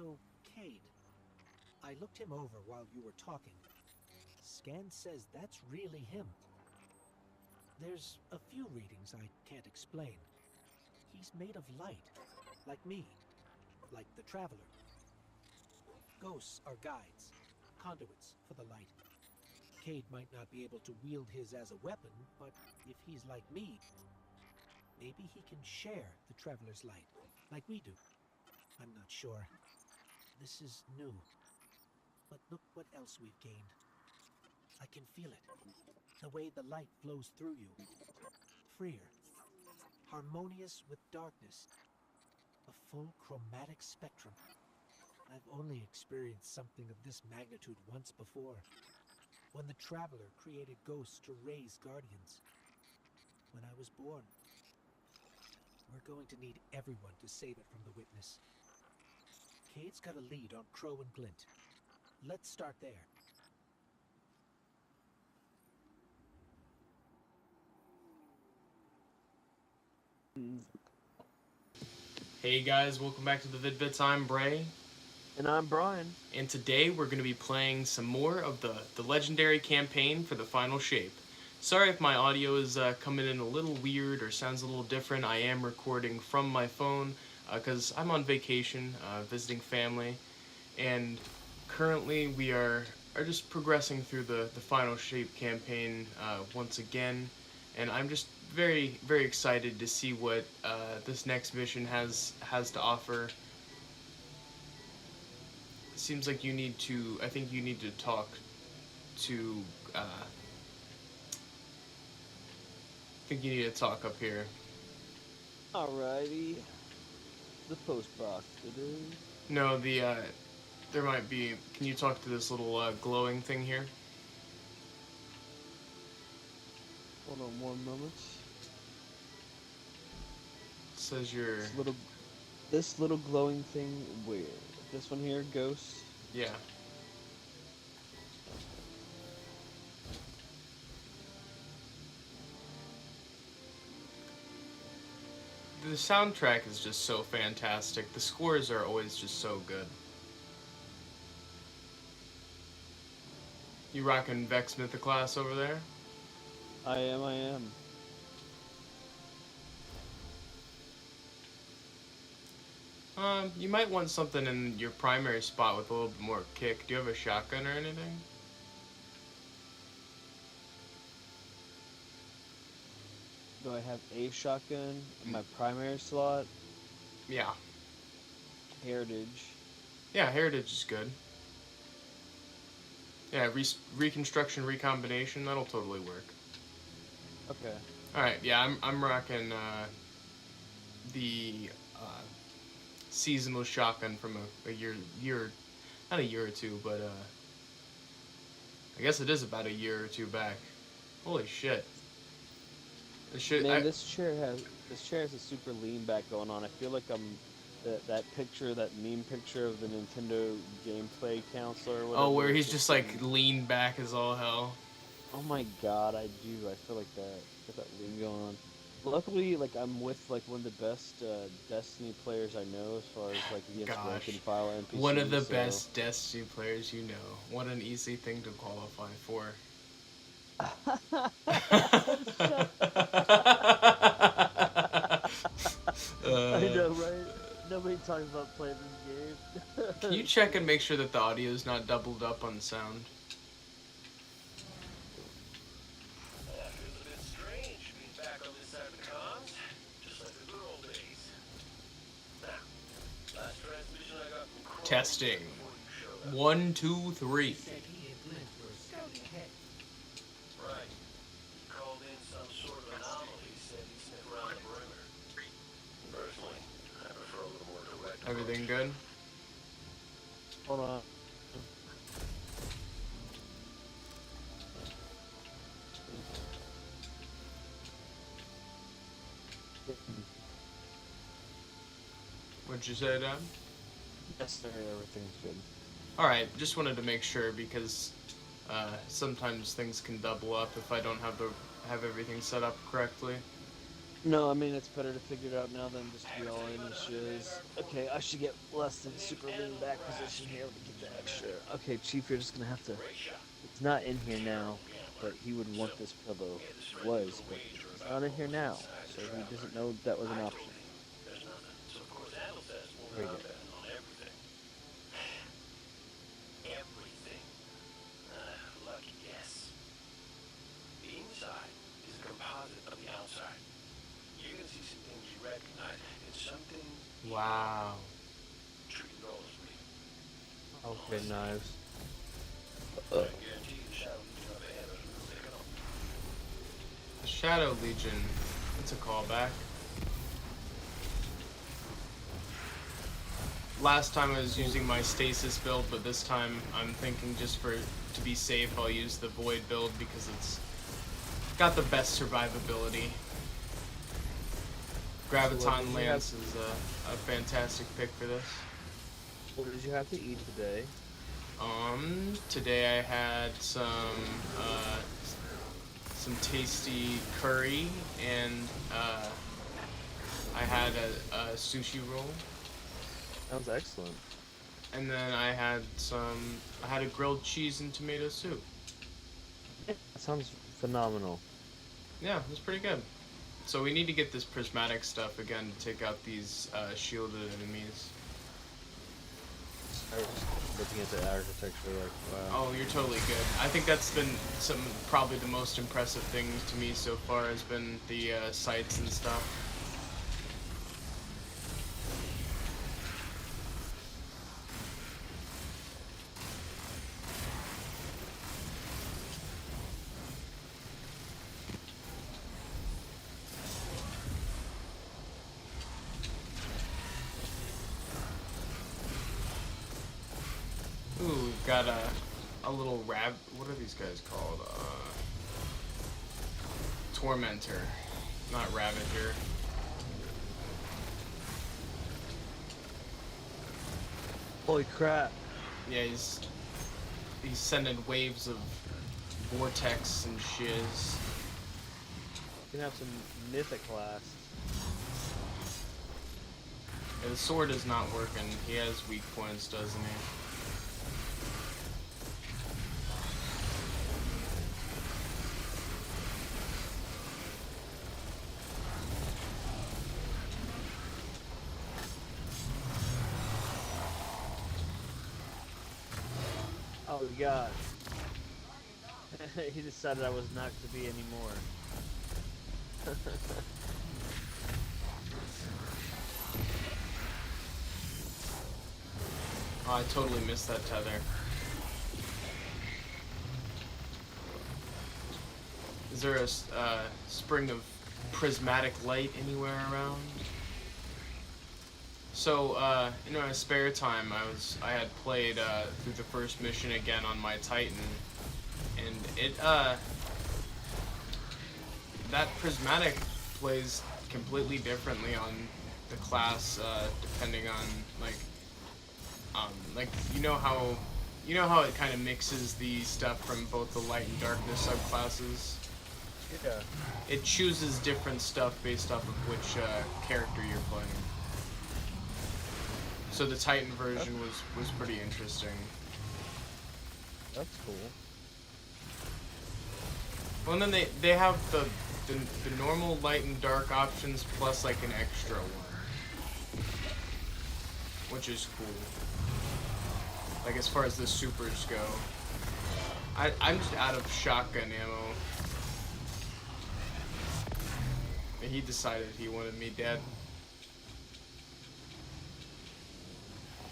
So, Cade, I looked him over while you were talking. Scan says that's really him. There's a few readings I can't explain. He's made of light, like me, like the Traveler. Ghosts are guides, conduits for the light. Cade might not be able to wield his as a weapon, but if he's like me, maybe he can share the Traveler's light, like we do. I'm not sure. This is new. But look what else we've gained. I can feel it. The way the light flows through you. Freer. Harmonious with darkness. A full chromatic spectrum. I've only experienced something of this magnitude once before. When the Traveler created ghosts to raise guardians. When I was born. We're going to need everyone to save it from the Witness. Cade's got a lead on Crow and Glint. Let's start there. Hey guys, welcome back to the Vid-Bits. I'm Bray. And I'm Brian. And today we're going to be playing some more of the legendary campaign for the Final Shape. Sorry if my audio is coming in a little weird or sounds a little different. I am recording from my phone because I'm on vacation, visiting family. And currently we are just progressing through the Final Shape campaign once again. And I'm just very, very excited to see what this next mission has to offer. Seems like you need to, I think you need to talk to, I think you need to talk up here. Alrighty. The post box it is. No, there might be, can you talk to this little glowing thing here? Hold on one moment. It says you're... This little glowing thing, where? This one here, Ghost? Yeah. The soundtrack is just so fantastic. The scores are always just so good. You rockin' Vex Mythoclass over there? I am. You might want something in your primary spot with a little bit more kick. Do you have a shotgun or anything? Do I have a shotgun in my primary slot? Yeah. Heritage. Yeah, Heritage is good. Yeah, Reconstruction, Recombination, that'll totally work. Okay. Alright, yeah, I'm rocking the seasonal shotgun from a year, not a year or two, but I guess it is about a year or two back. Holy shit. Man, this chair has a super lean back going on. I feel like I'm that meme picture of the Nintendo gameplay counselor or whatever. Oh, where he's just like leaned back as all hell. Oh my god, I do. I feel like that. Got that lean going on. Luckily, like I'm with like one of the best Destiny players I know as far as like against rank and file NPCs. One of the best Destiny players you know. What an easy thing to qualify for. I know, right? Nobody talks about playing this game. Can you check and make sure that the audio is not doubled up on sound? Testing. 1, 2, 3. Everything good? Hold on. What'd you say, Dad? Yes, sir. Everything's good. Alright, just wanted to make sure because sometimes things can double up if I don't have everything set up correctly. No, I mean, it's better to figure it out now than just to be all in the shiz. Okay, I should get less than super lean back position here. Let me get the extra. Okay, Chief, you're just gonna have to. It's not in here now, but he would want this pillow. It was, but it's not in here now, so he doesn't know that was an option. There you go. Everything. Lucky guess. The inside is a composite of the outside. You're gonna see some things you recognize, and some things Wow. treat those me. Okay, knives. I guarantee you the Shadow Legion up ahead of us will take it on. The Shadow Legion. That's a callback. Last time I was using my stasis build, but this time I'm thinking just to be safe, I'll use the Void build because it's got the best survivability. Graviton Lance is a fantastic pick for this. What did you have to eat today? Today I had some tasty curry, and I had a sushi roll. Sounds excellent. And then I had a grilled cheese and tomato soup. That sounds phenomenal. Yeah, it was pretty good. So we need to get this prismatic stuff again to take out these shielded enemies. I was just looking at the architecture, like, wow. Oh, you're totally good. I think that's been probably the most impressive thing to me so far has been the sights and stuff. Ooh, we've got a little what are these guys called? Tormentor, not Ravager. Holy crap. Yeah, he's sending waves of vortex and shiz. You can have some mythic last. Yeah, the sword is not working. He has weak points, doesn't he? Oh god. He decided I was not to be anymore. Oh, I totally missed that tether. Is there a spring of prismatic light anywhere around? So, in my spare time, I had played through the first mission again on my Titan, and it that prismatic plays completely differently on the class, depending on like you know how it kind of mixes the stuff from both the light and darkness subclasses. Yeah. It chooses different stuff based off of which character you're playing. So the Titan version was pretty interesting. That's cool. Well, and then they have the normal light and dark options plus like an extra one, which is cool. Like as far as the supers go, I'm just out of shotgun ammo. And he decided he wanted me dead.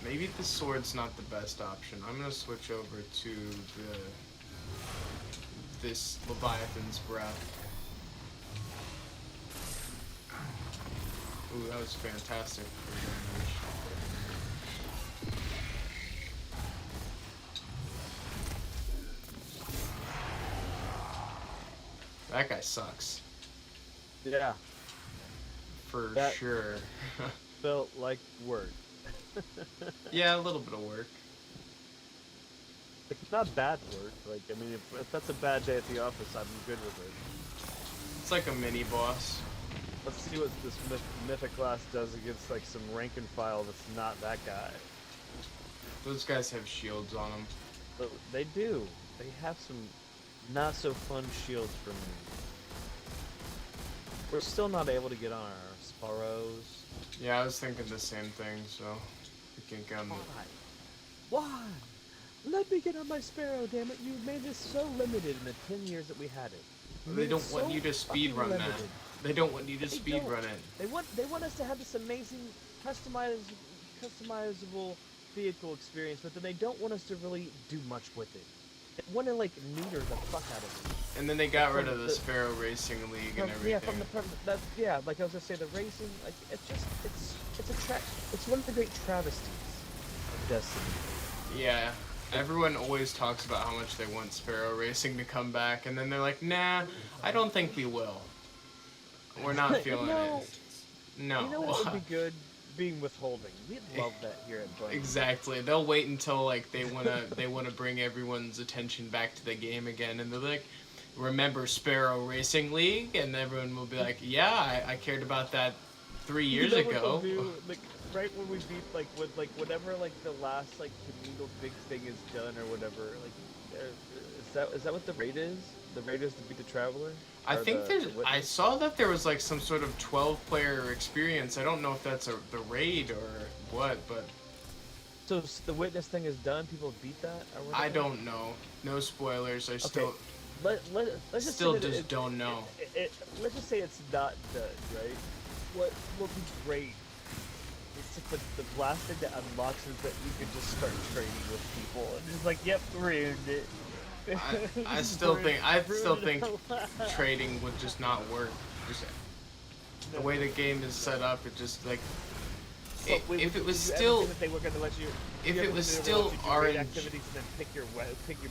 Maybe the sword's not the best option. I'm gonna switch over to this Leviathan's Breath. Ooh, that was fantastic for damage. That guy sucks. Yeah. For That sure. felt like work. Yeah, a little bit of work. It's not bad work. Like, I mean, if that's a bad day at the office, I'm good with it. It's like a mini boss. Let's see what this mythic class does against like some rank and file that's not that guy. Those guys have shields on them. But they do. They have some not so fun shields for me. We're still not able to get on our Sparrows. Yeah, I was thinking the same thing, so we can't get on the... Why? Let me get on my Sparrow, damn it. You made this so limited in the 10 years that we had it. They don't want you to speed run that. They don't want you to speed run it. They want us to have this amazing customizable vehicle experience, but then they don't want us to really do much with it. They want to like neuter the fuck out of it. And then they got rid of the Sparrow Racing League and everything. Yeah, like I was gonna say, the racing, like it's one of the great travesties of Destiny. Yeah, everyone always talks about how much they want Sparrow Racing to come back, and then they're like, nah, I don't think we will. We're not feeling it. No. You know what would be good? Being withholding. We'd love that here at Bungie. Exactly. They'll wait until like they wanna bring everyone's attention back to the game again, and they're like, remember Sparrow Racing League? And everyone will be like, yeah, I cared about that 3 years ago. Like, right when we beat, like, with, like, whatever, like, the last, like, communal big thing is done or whatever, like, is that what the raid is? The raid is to beat the Traveler? I think I saw that there was, like, some sort of 12-player experience. I don't know if that's the raid or what, but... So the Witness thing is done? People beat that? Or whatever? I don't know. No spoilers. I still... Let's just still just don't know. Let's just say it's not done, right? What would be great is if the last thing that unlocks is that you could just start trading with people and just like, yep, ruined it. I still think trading would just not work. Just the way the game is set up, it just like if it was still they were going to let you if it was still RNG activities and then pick your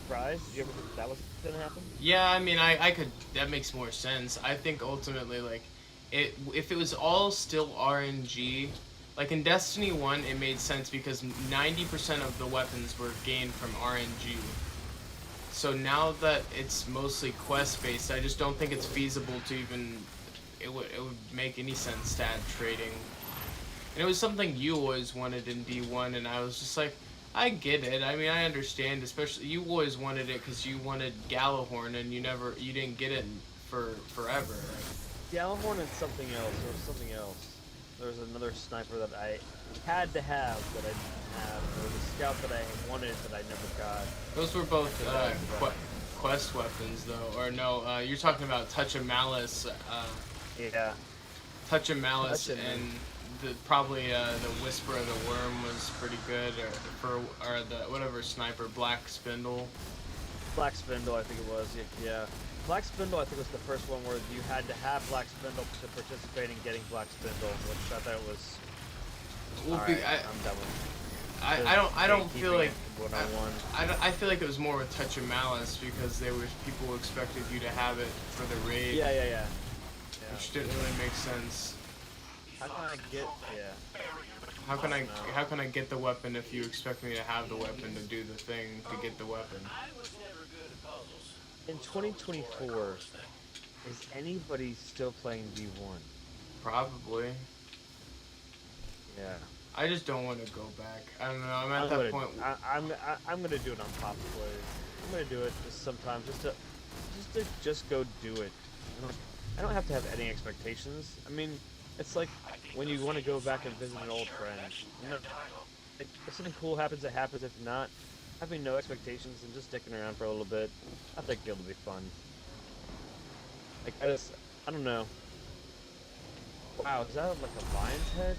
prize. Did you ever think that was going to happen? Yeah, I mean, I could. That makes more sense. I think ultimately, like, if it was all still RNG, like in Destiny 1, it made sense because 90% of the weapons were gained from RNG. So now that it's mostly quest based, I just don't think it's feasible to even. It would make any sense to add trading. And it was something you always wanted in D1, and I was just like, I get it. I mean, I understand. Especially you always wanted it because you wanted Gallahorn, and you didn't get it for forever. Gallahorn and something else. There was something else. There was another sniper that I had to have that I didn't have. There was a scout that I wanted that I never got. Those were both quest weapons, though. Or no, you're talking about Touch of Malice. Yeah. Touch of Malice and probably the Whisper of the Worm was pretty good, or the whatever sniper, Black Spindle. Black Spindle, I think it was. Yeah. Black Spindle, I think, was the first one where you had to have Black Spindle to participate in getting Black Spindle, which I thought was. I'm done with it. I don't feel like I feel like it was more with Touch of Malice because people expected you to have it for the raid. Yeah. Which didn't really make sense. How can I get? Yeah. How can I get the weapon if you expect me to have the weapon to do the thing to get the weapon? In 2024, is anybody still playing V1? Probably. Yeah. I just don't want to go back. I don't know. I'm at that point. I'm gonna do it on Pop Plays. I'm gonna do it just sometimes, just go do it. I don't have to have any expectations. I mean, it's like when you want to go back and visit an old friend. If something cool happens, it happens. If not, having no expectations and just sticking around for a little bit, I think it'll be fun. Like, I don't know. Wow, is that like a lion's head?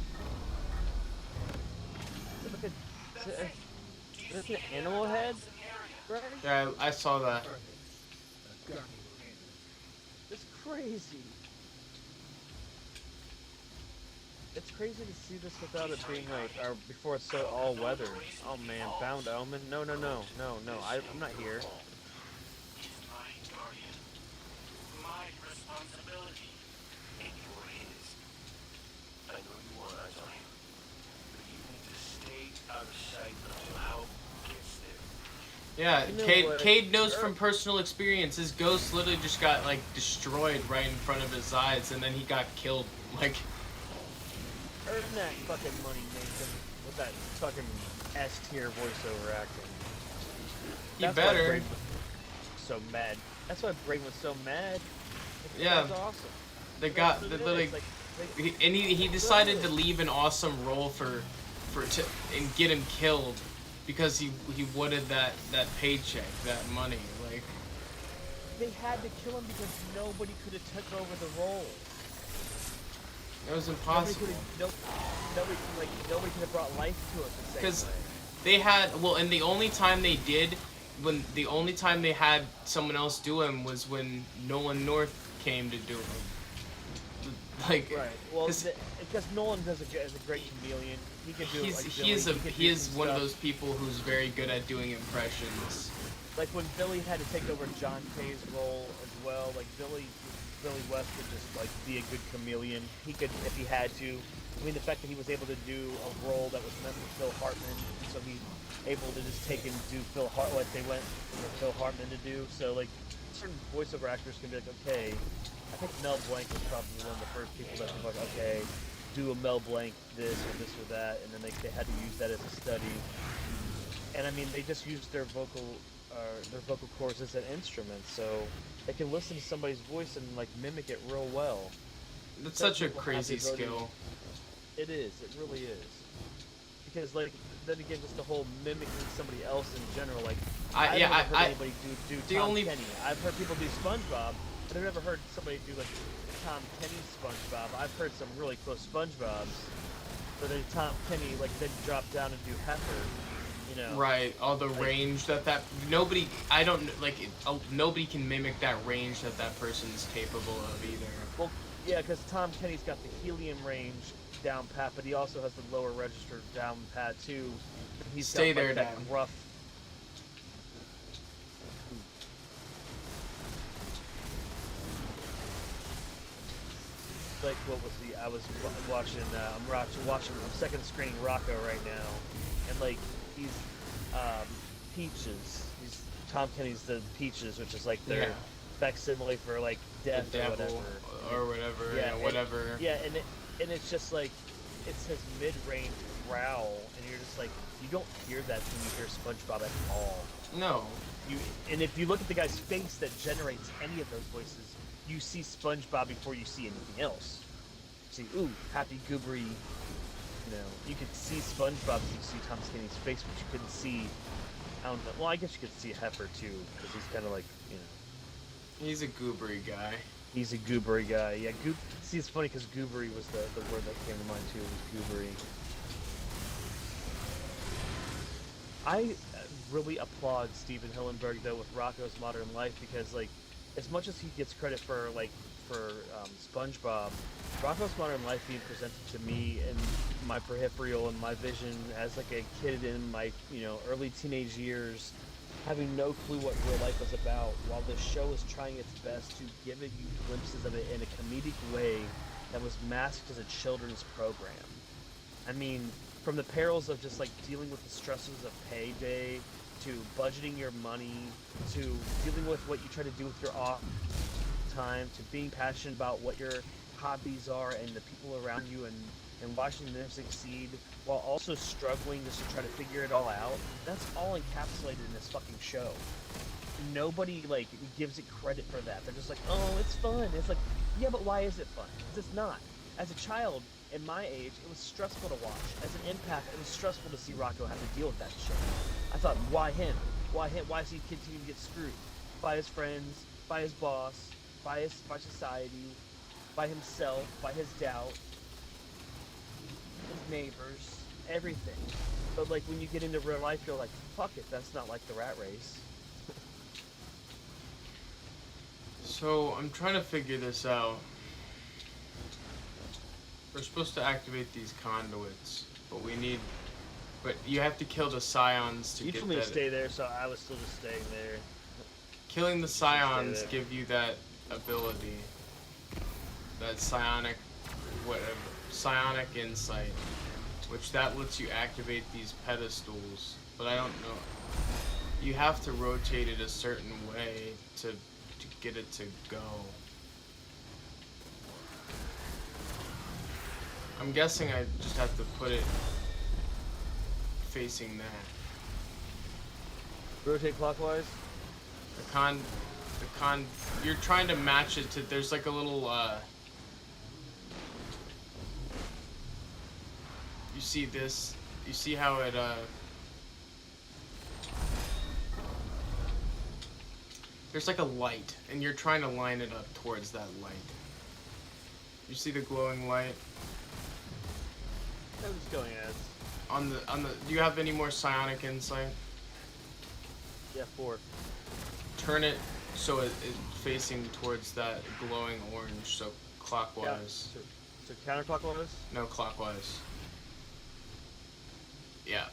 Is it an animal head? Right? Yeah, I saw that. It's crazy. It's crazy to see this without it being like, or before it's so all weathered. Oh man, Bound Omen? No, I'm not here. My guardian. My responsibility. And you're his. I know you want eyes on him. But you need to stay out of sight until help gets there. Yeah, You know Cade knows from personal experience. His ghost literally just got like destroyed right in front of his eyes, and then he got killed Like, Earn that fucking money, Nathan, with that fucking S tier voiceover acting. you That's better. Why Brain was so mad. That's why Brain was so mad. Yeah. That's awesome. The That's guy, what it like, is. Like, he decided to leave an awesome role and get him killed because he wanted that paycheck, that money. Like, they had to kill him because nobody could have took over the role. it was impossible. Nobody could have brought life to it the same Because way. they had, well, and the only time they did, the only time they had someone else do him was when Nolan North came to do him. Like, Right. Well, because Nolan is a great chameleon. He can do. He is one of those people who's very good at doing impressions. Like when Billy had to take over John Kay's role as well. Like Billy West could just like be a good chameleon. He could, if he had to. I mean, the fact that he was able to do a role that was meant for Phil Hartman, so he's able to just take and do like they went for Phil Hartman to do. So like certain voiceover actors can be like, okay. I think Mel Blanc was probably one of the first people that was like, okay, do a Mel Blanc this or that, and then they had to use that as a study. And I mean, they just used their vocal cords as an instrument, so they can listen to somebody's voice and like mimic it real well. That's such a crazy skill. It is. It really is. Because like then again, just the whole mimicking somebody else in general, like I've never heard anybody do Tom Kenny. I've heard people do SpongeBob. But I've never heard somebody do like Tom Kenny SpongeBob. I've heard some really close SpongeBobs, but then Tom Kenny like then drop down and do Heifer, you know. Right, all the range that nobody nobody can mimic that range that person's capable of either. Well, yeah, because Tom Kenny's got the helium range down pat, but he also has the lower register down pat too. He's got, like, that rough. Like what was I was watching. I'm second screening Rocco right now, and like he's Peaches. He's Tom Kenny's the Peaches, which is like their facsimile for like death the or devil whatever. Yeah, whatever. And it's just like it's his mid-range growl, and you're just like you don't hear that when you hear SpongeBob at all. No. And if you look at the guy's face that generates any of those voices, you see SpongeBob before you see anything else. You see, ooh, happy, goobery, you know. You could see SpongeBob as you see Tom Kenny's face, but you couldn't see, I don't know, well, I guess you could see Heifer too, because he's kind of like, you know. He's a goobery guy. He's a goobery guy, yeah. See, it's funny because goobery was the word that came to mind too, was goobery. I really applaud Steven Hillenburg though with Rocko's Modern Life because like as much as he gets credit for SpongeBob, Rocko's Modern Life being presented to me in my peripheral and my vision as like a kid in my early teenage years, having no clue what real life was about, while the show is trying its best to give you glimpses of it in a comedic way that was masked as a children's program. I mean, from the perils of just like dealing with the stresses of payday, to budgeting your money, to dealing with what you try to do with your off time, to being passionate about what your hobbies are and the people around you and watching them succeed while also struggling just to try to figure it all out. That's all encapsulated in this fucking show. Nobody like gives it credit for that. They're just like, oh, it's fun. It's like, yeah, but why is it fun? Because it's not. As a child, in my age, it was stressful to watch. As an empath, it was stressful to see Rocco have to deal with that shit. I thought, why him? Why him? Why does he continue to get screwed? By his friends, by his boss, by society, by himself, by his doubt, his neighbors, everything. But like when you get into real life, you're like, fuck it, that's not like the rat race. So I'm trying to figure this out. We're supposed to activate these conduits, but you have to kill the scions to you get told me that. to stay there, so I was still just staying there. Killing the scions give you that ability, that psionic insight, which that lets you activate these pedestals. But I don't know. You have to rotate it a certain way to get it to go. I'm guessing I just have to put it facing that. Rotate clockwise. You're trying to match it to, there's like a little, you see this, you see how it, there's like a light, and you're trying to line it up towards that light. You see the glowing light? I'm just going as. Do you have any more psionic insight? Yeah, 4. Turn it so it's facing towards that glowing orange, so clockwise. Yeah. So counterclockwise? No, clockwise. Yeah.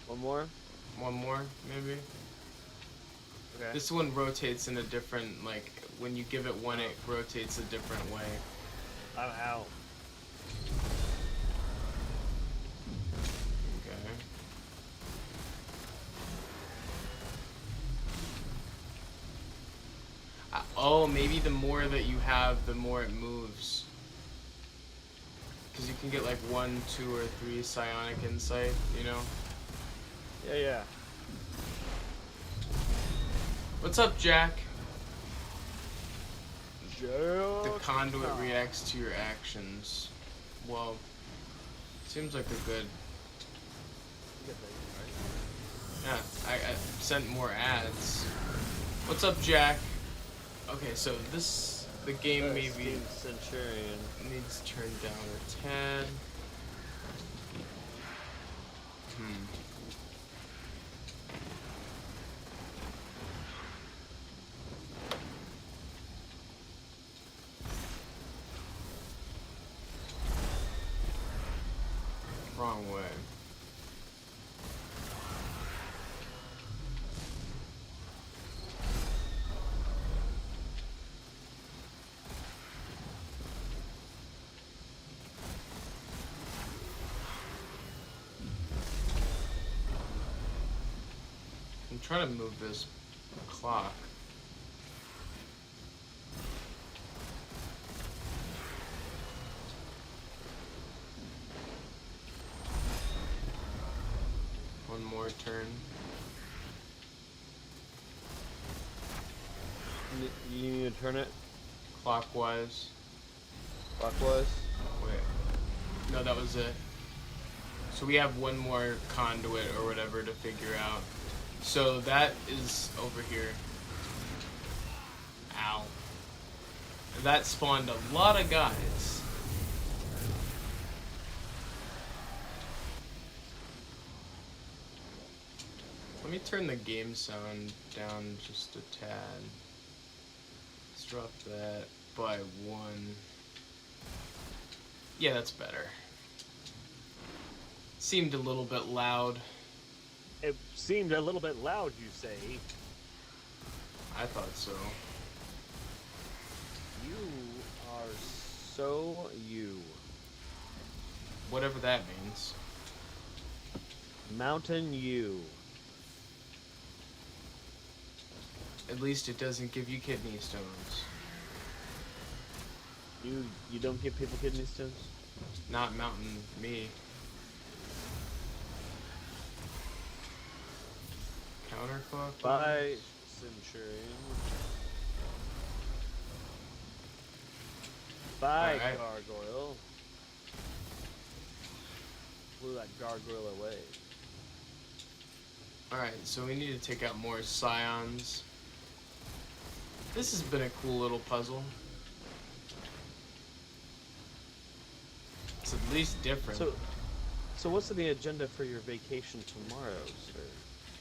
One more? One more, maybe? Okay. This one rotates in a different, like, when you give it one, it rotates a different way. I'm out. Okay. Oh, maybe the more that you have, the more it moves. Because you can get like 1, 2, or 3 psionic insight, you know? Yeah. What's up, Jack? The Jack. conduit reacts to your actions. Well, seems like a good... Yeah, I sent more ads. What's up, Jack? Okay, so the game maybe Centurion needs turned down a tad. Wrong way. I'm trying to move this clock. One more turn. You need to turn it Clockwise. clockwise. Wait. No, that was it. So we have one more conduit or whatever to figure out. So that is over here. Ow. That spawned a lot of guys. Let me turn the game sound down just a tad. Let's drop that by 1. Yeah, that's better. Seemed a little bit loud. It seemed a little bit loud, you say. I thought so. You are so you. Whatever that means. Mountain you. At least it doesn't give you kidney stones. You don't give people kidney stones? Not mountain me. Counterclockwise. By Centurion. By Alright. Gargoyle. Blew that gargoyle away. Alright, so we need to take out more scions. This has been a cool little puzzle. It's at least different. So what's on the agenda for your vacation tomorrow, sir?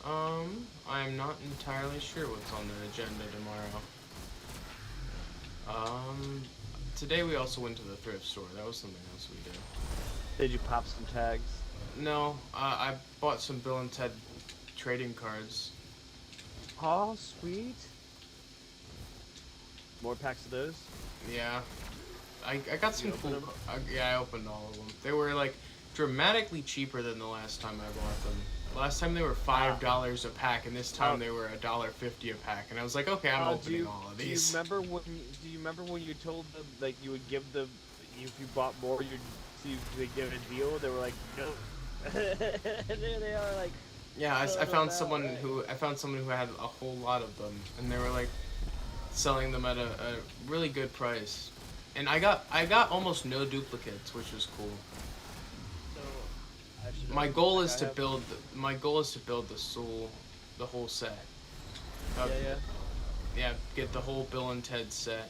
I'm not entirely sure what's on the agenda tomorrow. Today we also went to the thrift store. That was something else we did. Did you pop some tags? No, I bought some Bill and Ted trading cards. Oh, sweet. More packs of those? Yeah. I got some cool... Yeah, I opened all of them. They were, like, dramatically cheaper than the last time I bought them. Last time they were $5 a pack, and this time they were $1.50 a pack. And I was like, okay, I'm opening all of these. Do you remember when you told them like you would give them if you bought more they'd give a deal? They were like, no. And there they are, like. Yeah, I found someone who had a whole lot of them, and they were like selling them at a really good price. And I got almost no duplicates, which was cool. So my goal is to build the whole set. Yeah, get the whole Bill and Ted set.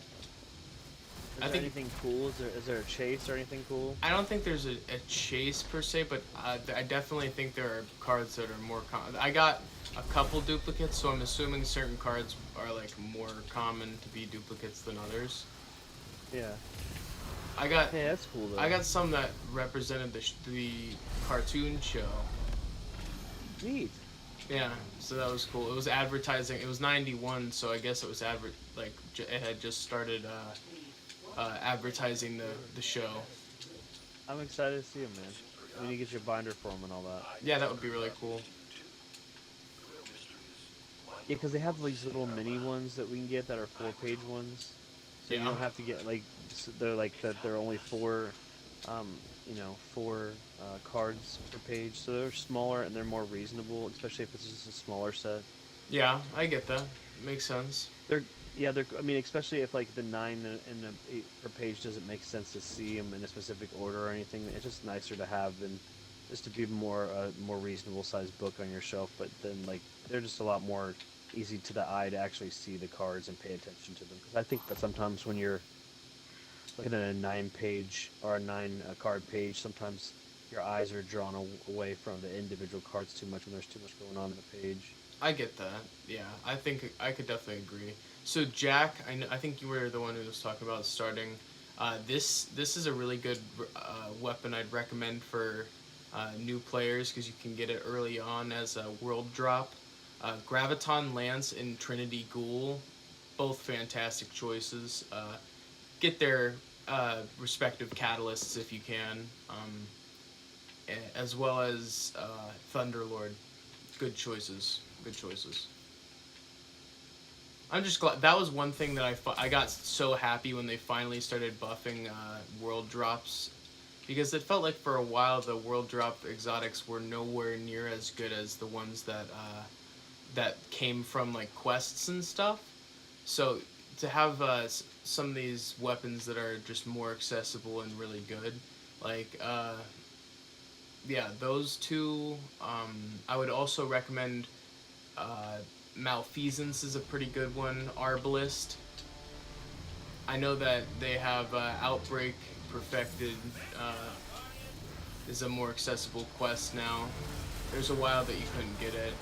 Is there anything cool? Is there a chase or anything cool? I don't think there's a chase per se, but I definitely think there are cards that are more common. I got a couple duplicates, so I'm assuming certain cards are like more common to be duplicates than others. Yeah. Hey, that's cool though. I got some that represented the cartoon show. Neat. Yeah, so that was cool. It was advertising. It was 91, so I guess it was it had just started advertising the show. I'm excited to see him, man. I mean, you get your binder for him and all that. Yeah, that would be really cool. Yeah, because they have these little mini ones that we can get that are 4-page ones. So you don't have to get they're like that. They're only four cards per page. So they're smaller and they're more reasonable, especially if it's just a smaller set. Yeah, I get that. Makes sense. I mean, especially if like the 9 and the 8 per page doesn't make sense to see them in a specific order or anything. It's just nicer to have than just to be more reasonable sized book on your shelf. But then like they're just a lot more easy to the eye to actually see the cards and pay attention to them. Because I think that sometimes when you're looking at a 9-page or a 9 card page, sometimes your eyes are drawn away from the individual cards too much when there's too much going on in the page. I get that. Yeah, I think I could definitely agree. So Jack, I think you were the one who was talking about starting. This is a really good weapon I'd recommend for new players because you can get it early on as a world drop. Graviton Lance and Trinity Ghoul, both fantastic choices. Get their respective catalysts if you can, as well as Thunderlord. Good choices. Good choices. I'm just glad. That was one thing that I got so happy when they finally started buffing world drops, because it felt like for a while the world drop exotics were nowhere near as good as the ones that came from like quests and stuff. So to have some of these weapons that are just more accessible and really good, like those two. I would also recommend Malfeasance is a pretty good one. Arbalist. I know that they have Outbreak Perfected is a more accessible quest now. There's a while that you couldn't get it.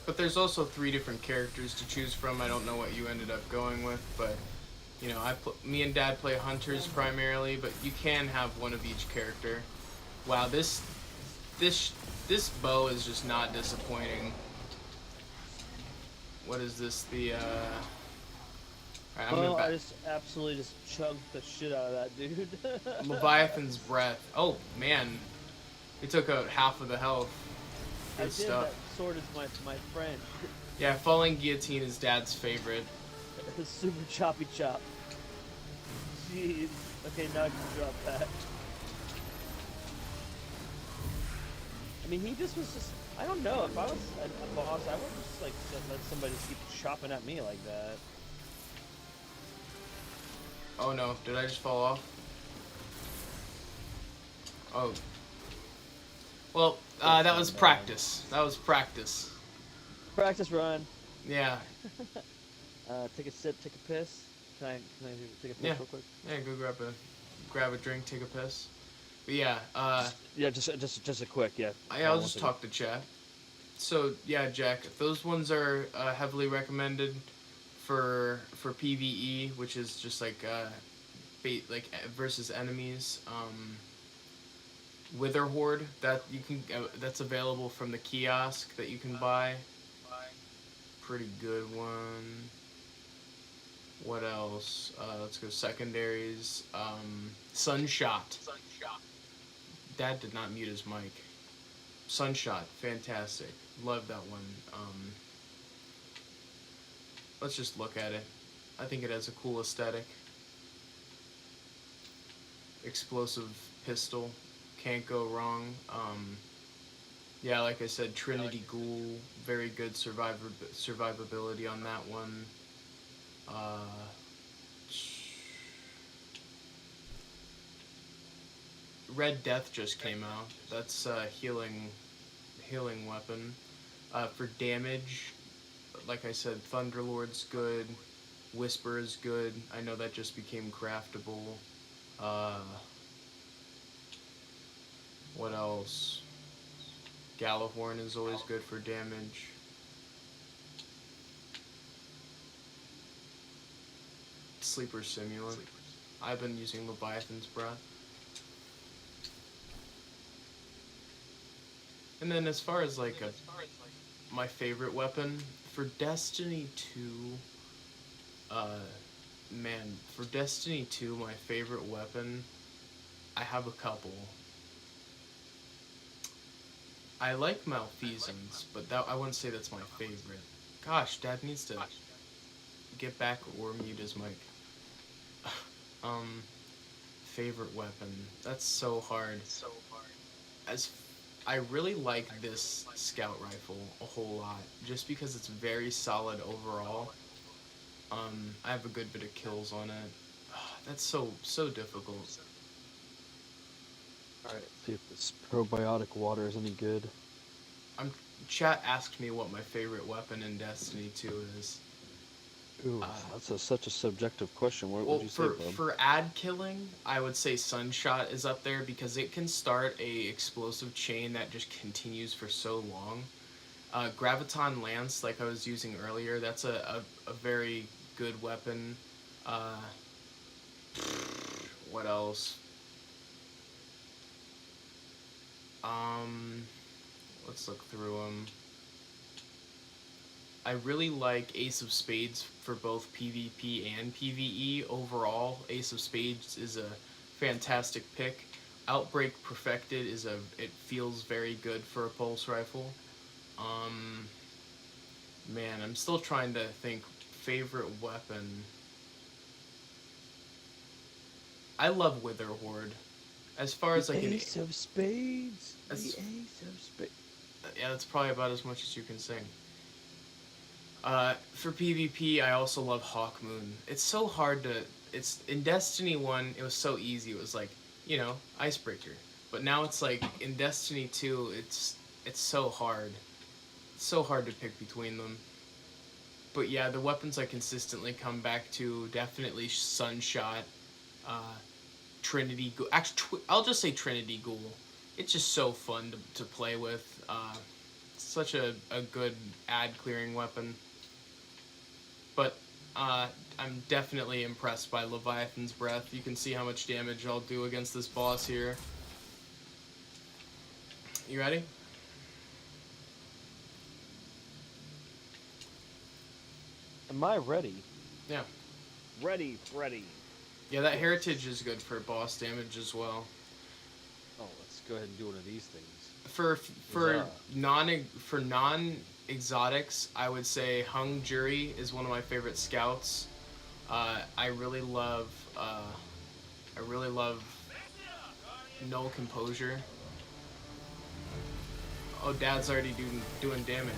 But there's also 3 different characters to choose from. I don't know what you ended up going with, but you know, me and Dad play hunters primarily, but you can have one of each character. Wow, this bow is just not disappointing. What is this? Right, I just absolutely just chunked the shit out of that dude. Leviathan's Breath. Oh man, he took out half of the health. Good stuff. That sword is my friend. Yeah, Falling Guillotine is Dad's favorite. Super choppy chop. Jeez. Okay, now I can drop that. I mean, he just was just. I don't know. If I was a boss, I would just like let somebody just keep chopping at me like that. Oh no! Did I just fall off? Oh. Well, that was practice. That was practice. Practice run. Yeah. Take a sip, take a piss. Can I take a piss real quick? Yeah, go grab a drink, take a piss. But yeah. Yeah, just a quick, yeah. I'll just talk to chat. So yeah, Jack, those ones are heavily recommended for PvE, which is just like versus enemies. Wither Horde that's available from the kiosk that you can buy. Pretty good one. What else? Let's go secondaries. Sunshot. Dad did not mute his mic. Sunshot, fantastic. Love that one. Let's just look at it. I think it has a cool aesthetic. Explosive pistol, can't go wrong. Yeah, like I said, Trinity Ghoul, very good survivability on that one. Red Death just came out. That's a healing weapon. For damage, like I said, Thunderlord's good. Whisper is good. I know that just became craftable. What else? Gallahorn is always good for damage. Sleeper Simulant. I've been using Leviathan's Breath. And then as far as like my favorite weapon for Destiny 2, man, for Destiny 2, my favorite weapon, I have a couple. I like Malfeasance, but that I wouldn't say that's my favorite. Gosh, Dad needs to get back or mute his mic. Favorite weapon. That's so hard. As I really like this scout rifle a whole lot, just because it's very solid overall. I have a good bit of kills on it. That's so difficult. Alright, see if this probiotic water is any good. Chat asked me what my favorite weapon in Destiny 2 is. Ooh, that's such a subjective question. What would you say, bub? For ad killing, I would say Sunshot is up there because it can start a explosive chain that just continues for so long. Graviton Lance, like I was using earlier, that's a very good weapon. What else? Let's look through them. I really like Ace of Spades for both PvP and PvE. Overall, Ace of Spades is a fantastic pick. Outbreak Perfected it feels very good for a pulse rifle. Man, I'm still trying to think favorite weapon. I love Wither Horde. As far as like an Ace of Spades. The Ace of Spades. Yeah, that's probably about as much as you can sing. For PvP, I also love Hawkmoon. It's so hard to... It's in Destiny 1, it was so easy. It was like, you know, Icebreaker. But now it's like, in Destiny 2, it's so hard. It's so hard to pick between them. But yeah, the weapons I consistently come back to, definitely Sunshot, Trinity Ghoul. Actually, I'll just say Trinity Ghoul. It's just so fun to play with. Such a good ad clearing weapon. But I'm definitely impressed by Leviathan's Breath. You can see how much damage I'll do against this boss here. You ready? Am I ready? Yeah. Ready, Freddy. Yeah, that heritage is good for boss damage as well. Oh, let's go ahead and do one of these things. For non exotics, I would say Hung Jury is one of my favorite scouts. I really love Null Composure. Oh, Dad's already doing damage.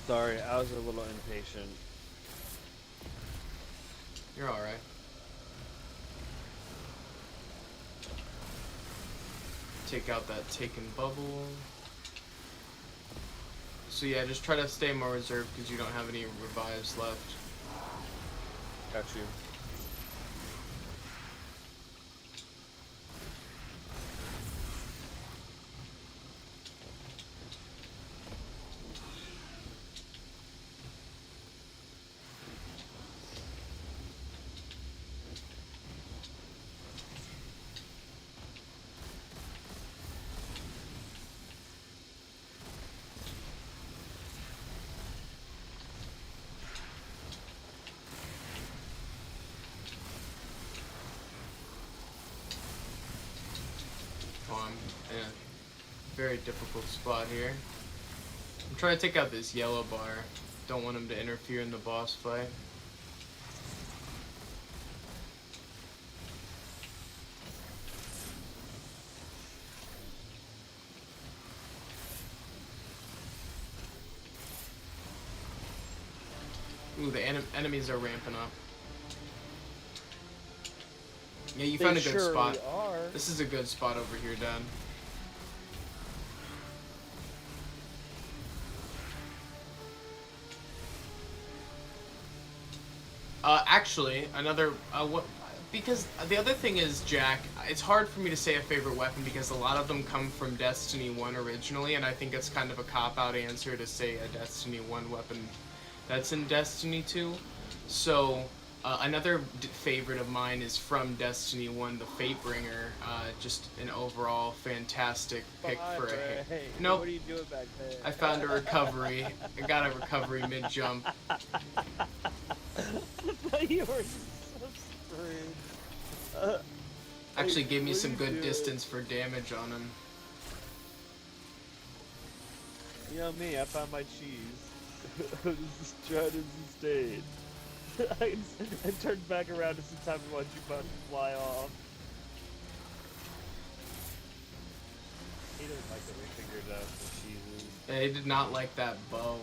Sorry, I was a little impatient. You're alright. Take out that taken bubble. So yeah, just try to stay more reserved because you don't have any revives left. Got you. I'm in a very difficult spot here. I'm trying to take out this yellow bar. Don't want him to interfere in the boss fight. Ooh, the enemies are ramping up. Yeah, you found a good spot. This is a good spot over here, Dad. Actually, because the other thing is, Jack, it's hard for me to say a favorite weapon because a lot of them come from Destiny 1 originally, and I think it's kind of a cop-out answer to say a Destiny 1 weapon that's in Destiny 2. So, another favorite of mine is from Destiny 1, the Fatebringer. Just an overall fantastic pick for a... Hey, Nope. what are you doing back there? I found a recovery. I got a recovery mid-jump. You were so screwed. Actually gave me what some are you good doing? distance for damage on him. You know me, I found my cheese. I was trying to sustain. I turned back around just in time to watch you about to fly off. He doesn't like that we figured out the cheeses. Yeah, he did not like that bow.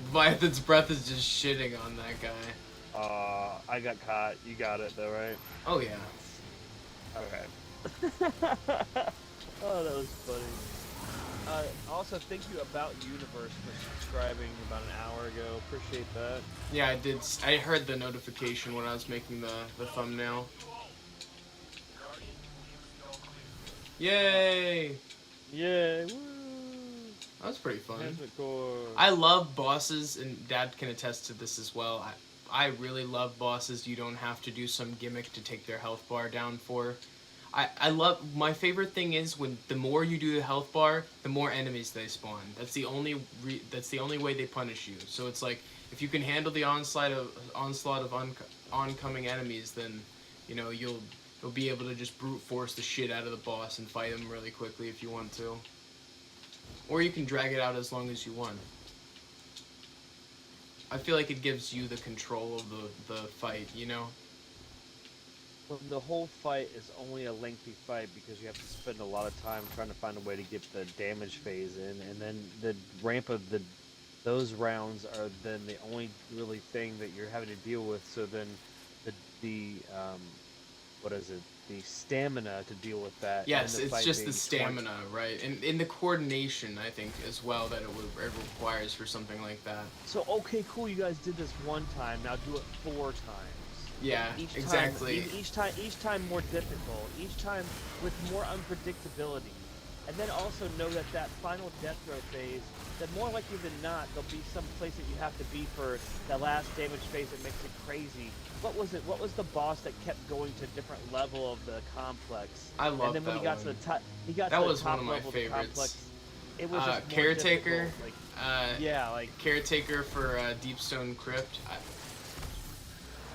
Leviathan's breath is just shitting on that guy. I got caught. You got it though, right? Oh yeah. Okay. Oh, that was funny. Also, thank you About Universe for subscribing about an hour ago. Appreciate that. Yeah, I did. I heard the notification when I was making the thumbnail. Yay! Yay! Woo! That was pretty fun. Manticore. I love bosses, and Dad can attest to this as well. I really love bosses you don't have to do some gimmick to take their health bar down for. I love, my favorite thing is when the more you do the health bar, the more enemies they spawn. That's the only way they punish you. So it's like, if you can handle the onslaught of oncoming enemies, then you know you'll be able to just brute force the shit out of the boss and fight him really quickly if you want to. Or you can drag it out as long as you want. I feel like it gives you the control of the fight, you know? Well, the whole fight is only a lengthy fight because you have to spend a lot of time trying to find a way to get the damage phase in, and then the ramp of those rounds are then the only really thing that you're having to deal with. So then the what is it? The stamina to deal with that. Yes, and the it's fight just being the stamina, right? And in the coordination, I think, as well, that it requires for something like that. So, okay, cool, you guys did this one time, now do it 4 times. Yeah, Each exactly. Time, each time more difficult, each time with more unpredictability. And then also know that that final death throw phase, that more likely than not, there'll be some place that you have to be for the last damage phase that makes it crazy. What was it? What was the boss that kept going to a different level of the complex? I love that. And then when he got to the top, that was one of my favorites. It was just more Caretaker. difficult. Yeah, like Caretaker for Deepstone Crypt.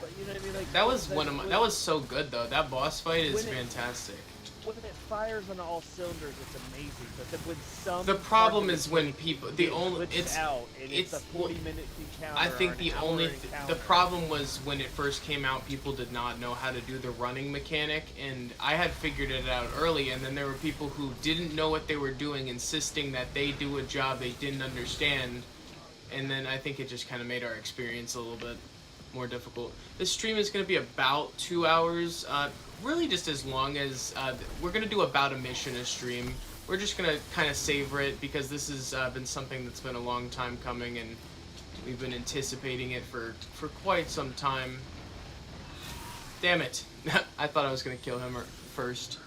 But you know what I mean? Like that was one of my. That was so good though. That boss fight is fantastic. When it fires on all cylinders, it's amazing. But then when some the problem is when people it's out and it's a 40-minute encounter. I think the problem was when it first came out, people did not know how to do the running mechanic, and I had figured it out early, and then there were people who didn't know what they were doing, insisting that they do a job they didn't understand, and then I think it just kind of made our experience a little bit more difficult. This stream is going to be about 2 hours. Really just as long as we're going to do about a mission a stream. We're just going to kind of savor it because this has been something that's been a long time coming, and we've been anticipating it for quite some time. Damn it. I thought I was going to kill him first.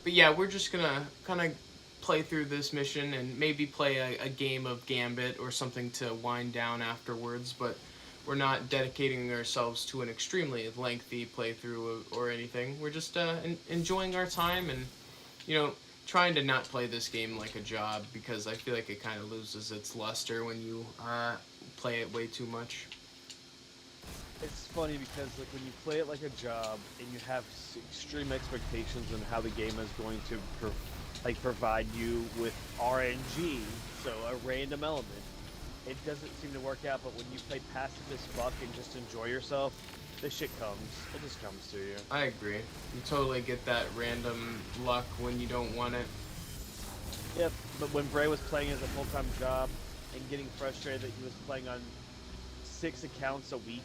But yeah, we're just going to kind of play through this mission and maybe play a game of Gambit or something to wind down afterwards, but we're not dedicating ourselves to an extremely lengthy playthrough or anything. We're just enjoying our time and, you know, trying to not play this game like a job, because I feel like it kind of loses its luster when you play it way too much. It's funny because like when you play it like a job and you have extreme expectations on how the game is going to like provide you with RNG, so a random element. It doesn't seem to work out, but when you play passive as fuck and just enjoy yourself, this shit comes. It just comes to you. I agree. You totally get that random luck when you don't want it. Yep, but when Bray was playing as a full-time job and getting frustrated that he was playing on 6 accounts a week,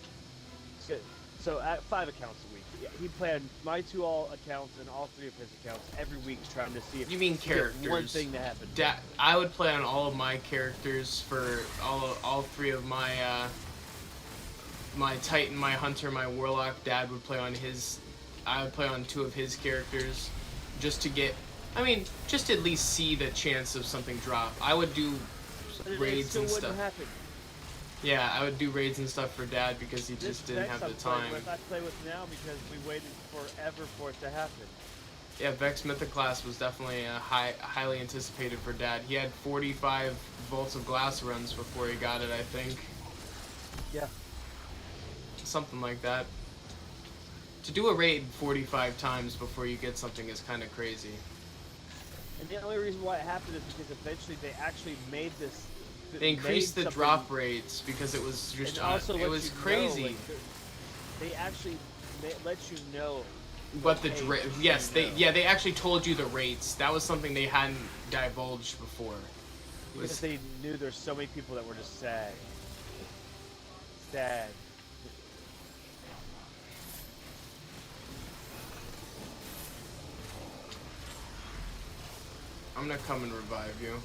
so at 5 accounts a week, he played on my 2 all accounts and all 3 of his accounts every week, trying to see if You mean characters? one thing to happen. I would play on all of my characters for all 3 of my my Titan, my Hunter, my Warlock. Dad would play on his. I would play on 2 of his characters, just to get. I mean, just to at least see the chance of something drop. I would do raids and stuff. Happen. Yeah, I would do raids and stuff for Dad because he just didn't have the time. I play with now because we waited forever for it to happen. Yeah, Vex Mythoclast was definitely highly anticipated for Dad. He had 45 volts of glass runs before he got it, I think. Yeah. Something like that. To do a raid 45 times before you get something is kind of crazy. And the only reason why it happened is because eventually they actually made this. They increased the drop rates because it was just it was crazy. Know, like, they actually let you know. But they actually told you the rates. That was something they hadn't divulged before. Because they knew there's so many people that were just sad. Sad. I'm gonna come and revive you.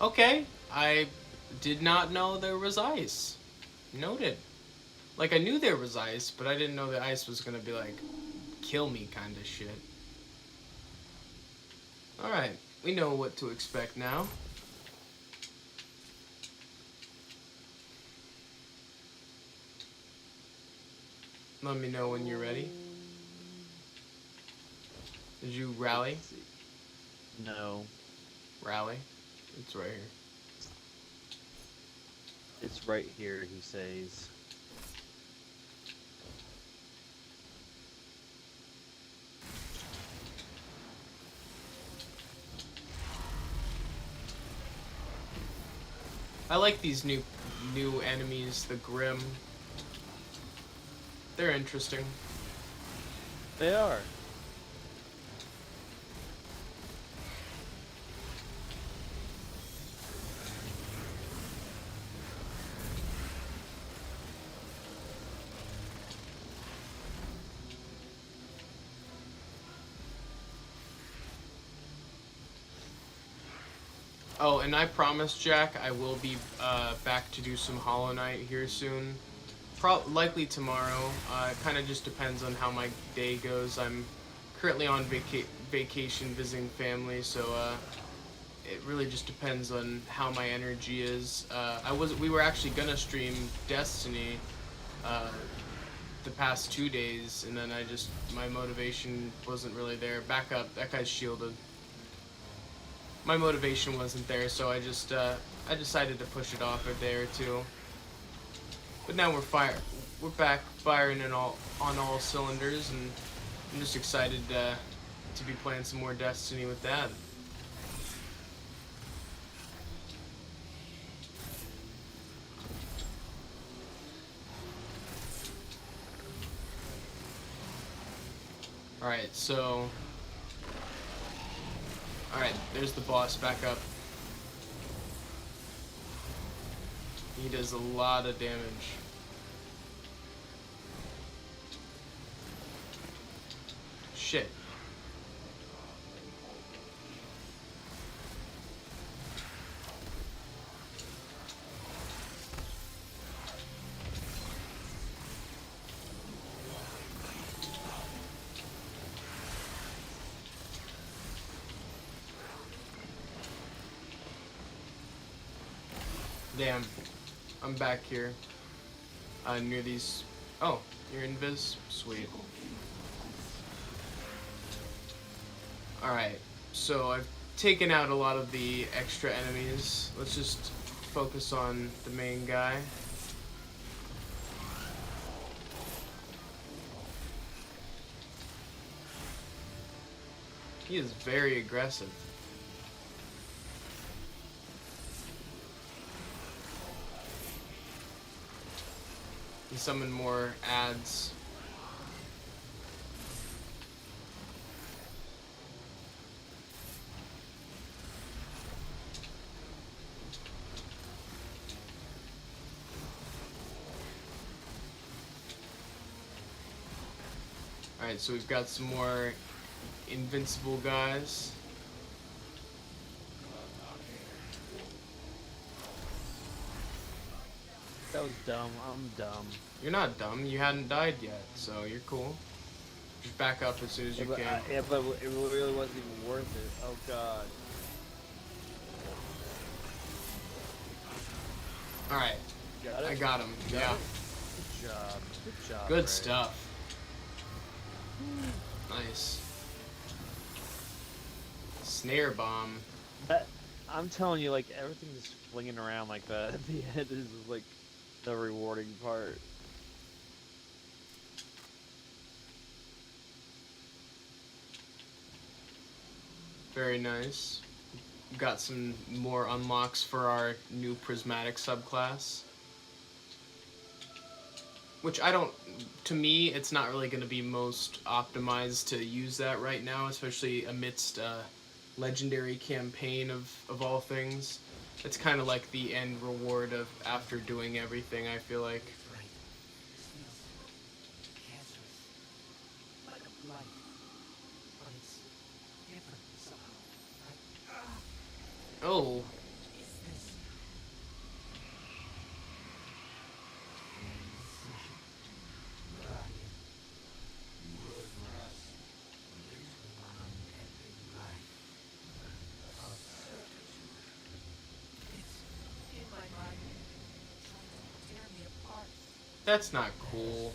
Okay, I did not know there was ice. Noted. Like, I knew there was ice, but I didn't know the ice was gonna be like, kill me kind of shit. Alright, we know what to expect now. Let me know when you're ready. Did you rally? No. Rally? It's right here. It's right here, he says. I like these new enemies, the Grim. They're interesting. They are. Oh, and I promise, Jack, I will be back to do some Hollow Knight here soon. Likely tomorrow. It kind of just depends on how my day goes. I'm currently on vacation visiting family, so it really just depends on how my energy is. We were actually gonna stream Destiny the past 2 days, and then my motivation wasn't really there. Back up, that guy's shielded. My motivation wasn't there, so I decided to push it off a day or 2. But now we're back firing on all cylinders, and I'm just excited to be playing some more Destiny with Dad. Alright, so... Alright, there's the boss, back up. He does a lot of damage. Shit. Damn. I'm back here. Near these... Oh, you're invis? Sweet. Alright, so I've taken out a lot of the extra enemies. Let's just focus on the main guy. He is very aggressive. He summoned more ads. Alright, so we've got some more invincible guys. That was dumb. I'm dumb. You're not dumb, you hadn't died yet, so you're cool. Just back up as soon as you can. Yeah, but it really wasn't even worth it. Oh god. Alright, Got it? I got him. Yeah. Good job. Good job. Good Ray. stuff. Nice. Snare bomb. I'm telling you, like, everything just flinging around like that at the end is like the rewarding part. Very nice. Got some more unlocks for our new prismatic subclass. Which I don't, to me, it's not really going to be most optimized to use that right now, especially amidst a legendary campaign of all things. It's kind of like the end reward of after doing everything, I feel like. Right. It smells cancerous. Like a blight. But it's different somehow. Right? Oh, Is this in my mind, trying to tear me apart? that's not cool.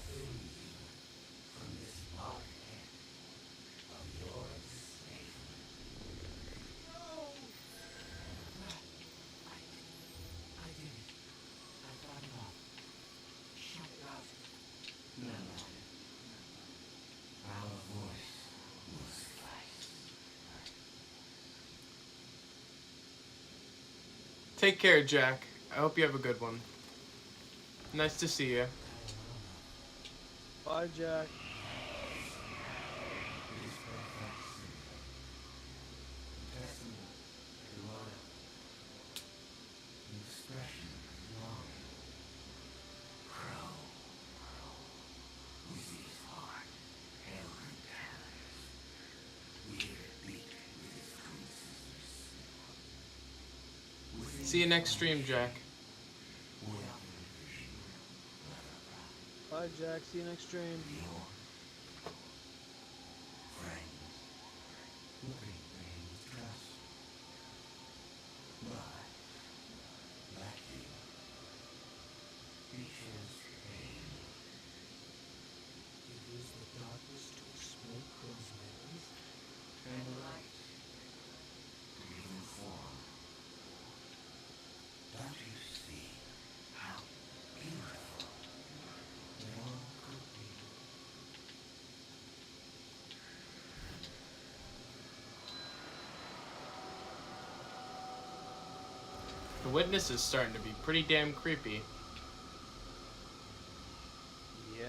I did it. I got it off. Shut it out. No. Our voice was right. Take care, Jack. I hope you have a good one. Nice to see you. Bye, Jack. See you next stream, Jack. Bye, Jack. See you next stream. Use the darkness to exploit those memories and light to give them form. Don't you see how beautiful they all could be? The witness is starting to be pretty damn creepy. Yeah.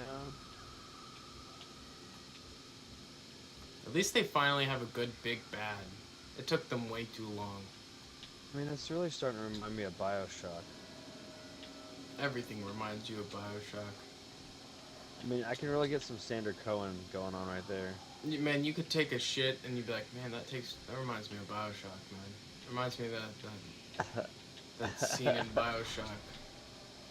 At least they finally have a good big bad. It took them way too long. I mean, it's really starting to remind me of BioShock. Everything reminds you of BioShock. I mean, I can really get some Sander Cohen going on right there. Man, you could take a shit and you'd be like, man, that reminds me of BioShock, man. Reminds me of that scene in BioShock.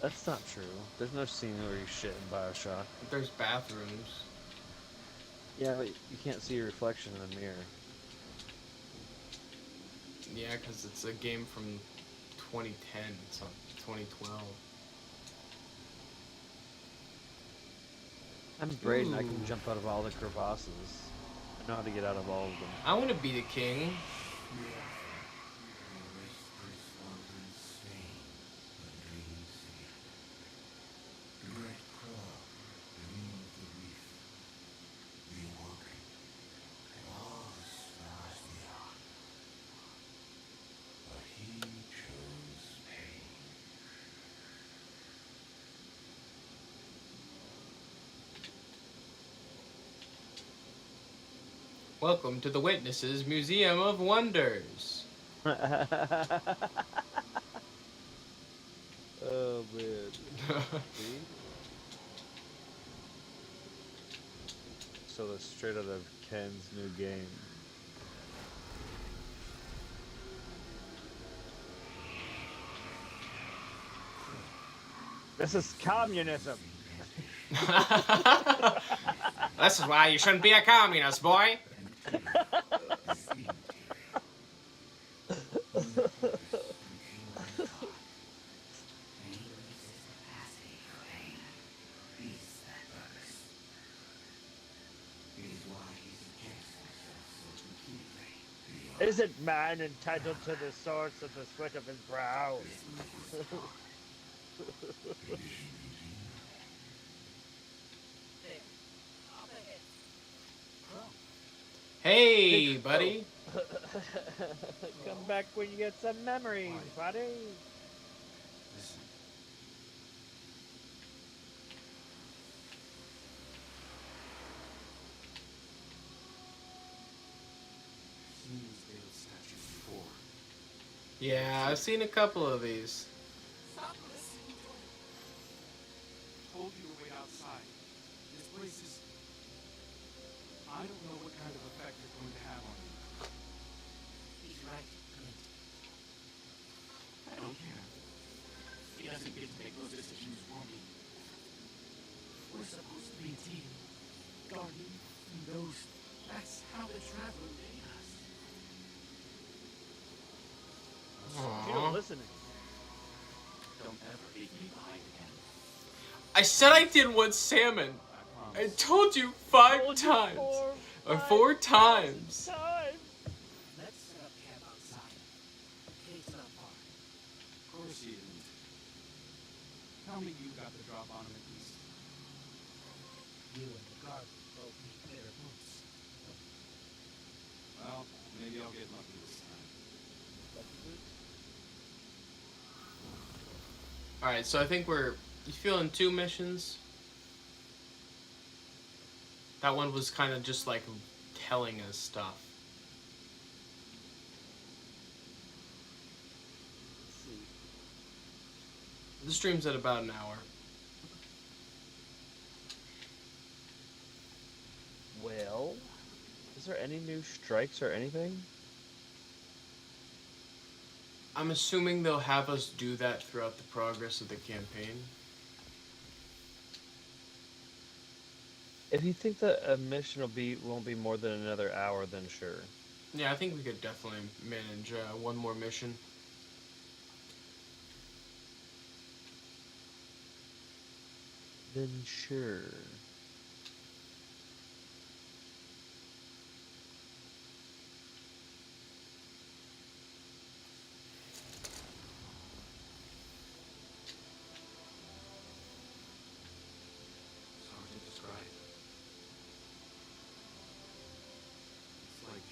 That's not true. There's no scene where you shit in BioShock. There's bathrooms. Yeah, but you can't see your reflection in the mirror. Yeah, because it's a game from 2010, it's not 2012. I'm Braden. I Ooh. can jump out of all the crevasses. I know how to get out of all of them. I want to be the king. Welcome to the Witnesses Museum of Wonders. Oh man. See? So that's straight out of Ken's new game. This is communism. This is why you shouldn't be a communist, boy. Isn't man entitled to the source of the sweat of his brow? Hey, buddy. Come back when you get some memories, buddy. Listen. Seen these veiled statues before. Yeah, I've seen a couple of these. Stop listening to him. Told you to wait outside. This place is... I don't know what kind of effect it's going to have on you. He's right, Clint. I don't care. He doesn't get to make those decisions for me. We're supposed to be a team. Guardian and Ghost. That's how the Traveler made us. You don't listen. Don't ever leave me behind again. I said I didn't want salmon. I I promise. told you 5 Told you times. Or 4 times. Let's set up camp outside. Cave's not far. Of course he isn't. Tell me you got the drop on him at least. You and the guard both need better boots. Well, maybe I'll get lucky this time. Alright, so I think we're... You feeling 2 missions? That one was kind of just like telling us stuff. Let's see. The stream's at about an hour. Well, is there any new strikes or anything? I'm assuming they'll have us do that throughout the progress of the campaign. If you think that a mission won't be more than another hour, then sure. Yeah, I think we could definitely manage one more mission. Then sure. It's hard to describe. It's like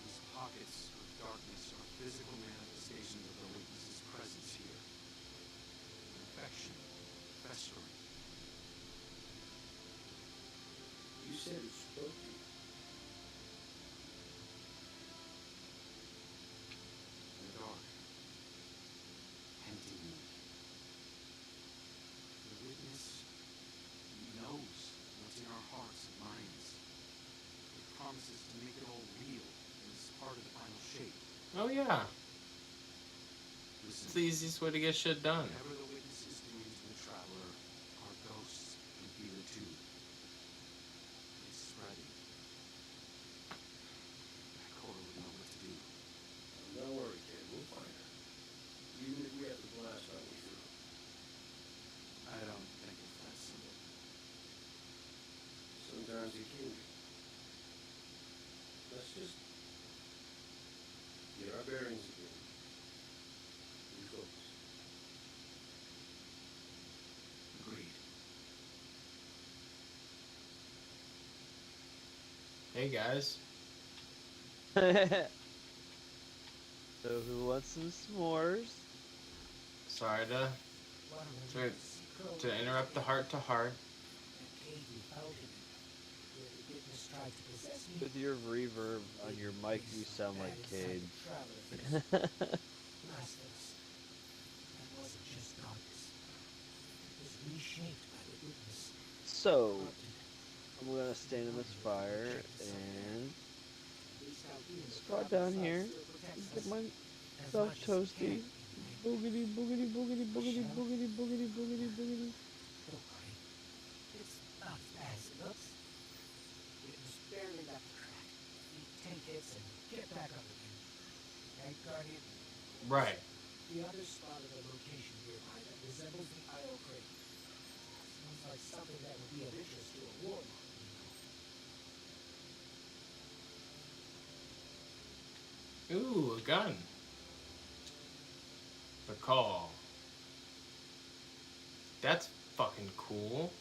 these pockets of darkness are physical manifestations of the witness's presence here. Infection, festering. You said it spoke to you. In the dark. Tempting me. The witness knows what's in our hearts and minds. It promises to make it all real as part of the final shape. Oh yeah, Listen, it's the easiest way to get shit done. whatever the witness is doing to the Traveler, our ghosts can feel it too. It's spreading. Cora would know what to do. Don't worry, kid. We'll find her. Even if we have to blast our way through. I don't think it's that simple. Sometimes it can be. Let's just get our bearings again. Refocus. Agreed. Hey guys. So who wants some s'mores? Sorry to One of To- them is secret interrupt the heart to heart. that cave we found him in. The witness tried to possess me. With your reverb on your mic, you sound like Cade. Blasphemous. That wasn't just darkness. It was reshaped by the witness. So, Corrupted. I'm gonna stand in this fire and At least out here, the squat proper down side here, still protects get us. As myself much as it toasty. can, anyway. Boogity, boogity, boogity, boogity, boogity, boogity, boogity, boogity. Don't worry. It's not as bad as it looks. It was barely left the track. Eat 10 hits and get back up again. Right, Guardian? Right. The others spotted a location nearby that resembles the idol crate. Sounds like something that would be of interest to a warlock, Ooh, a gun. The call. That's fucking cool.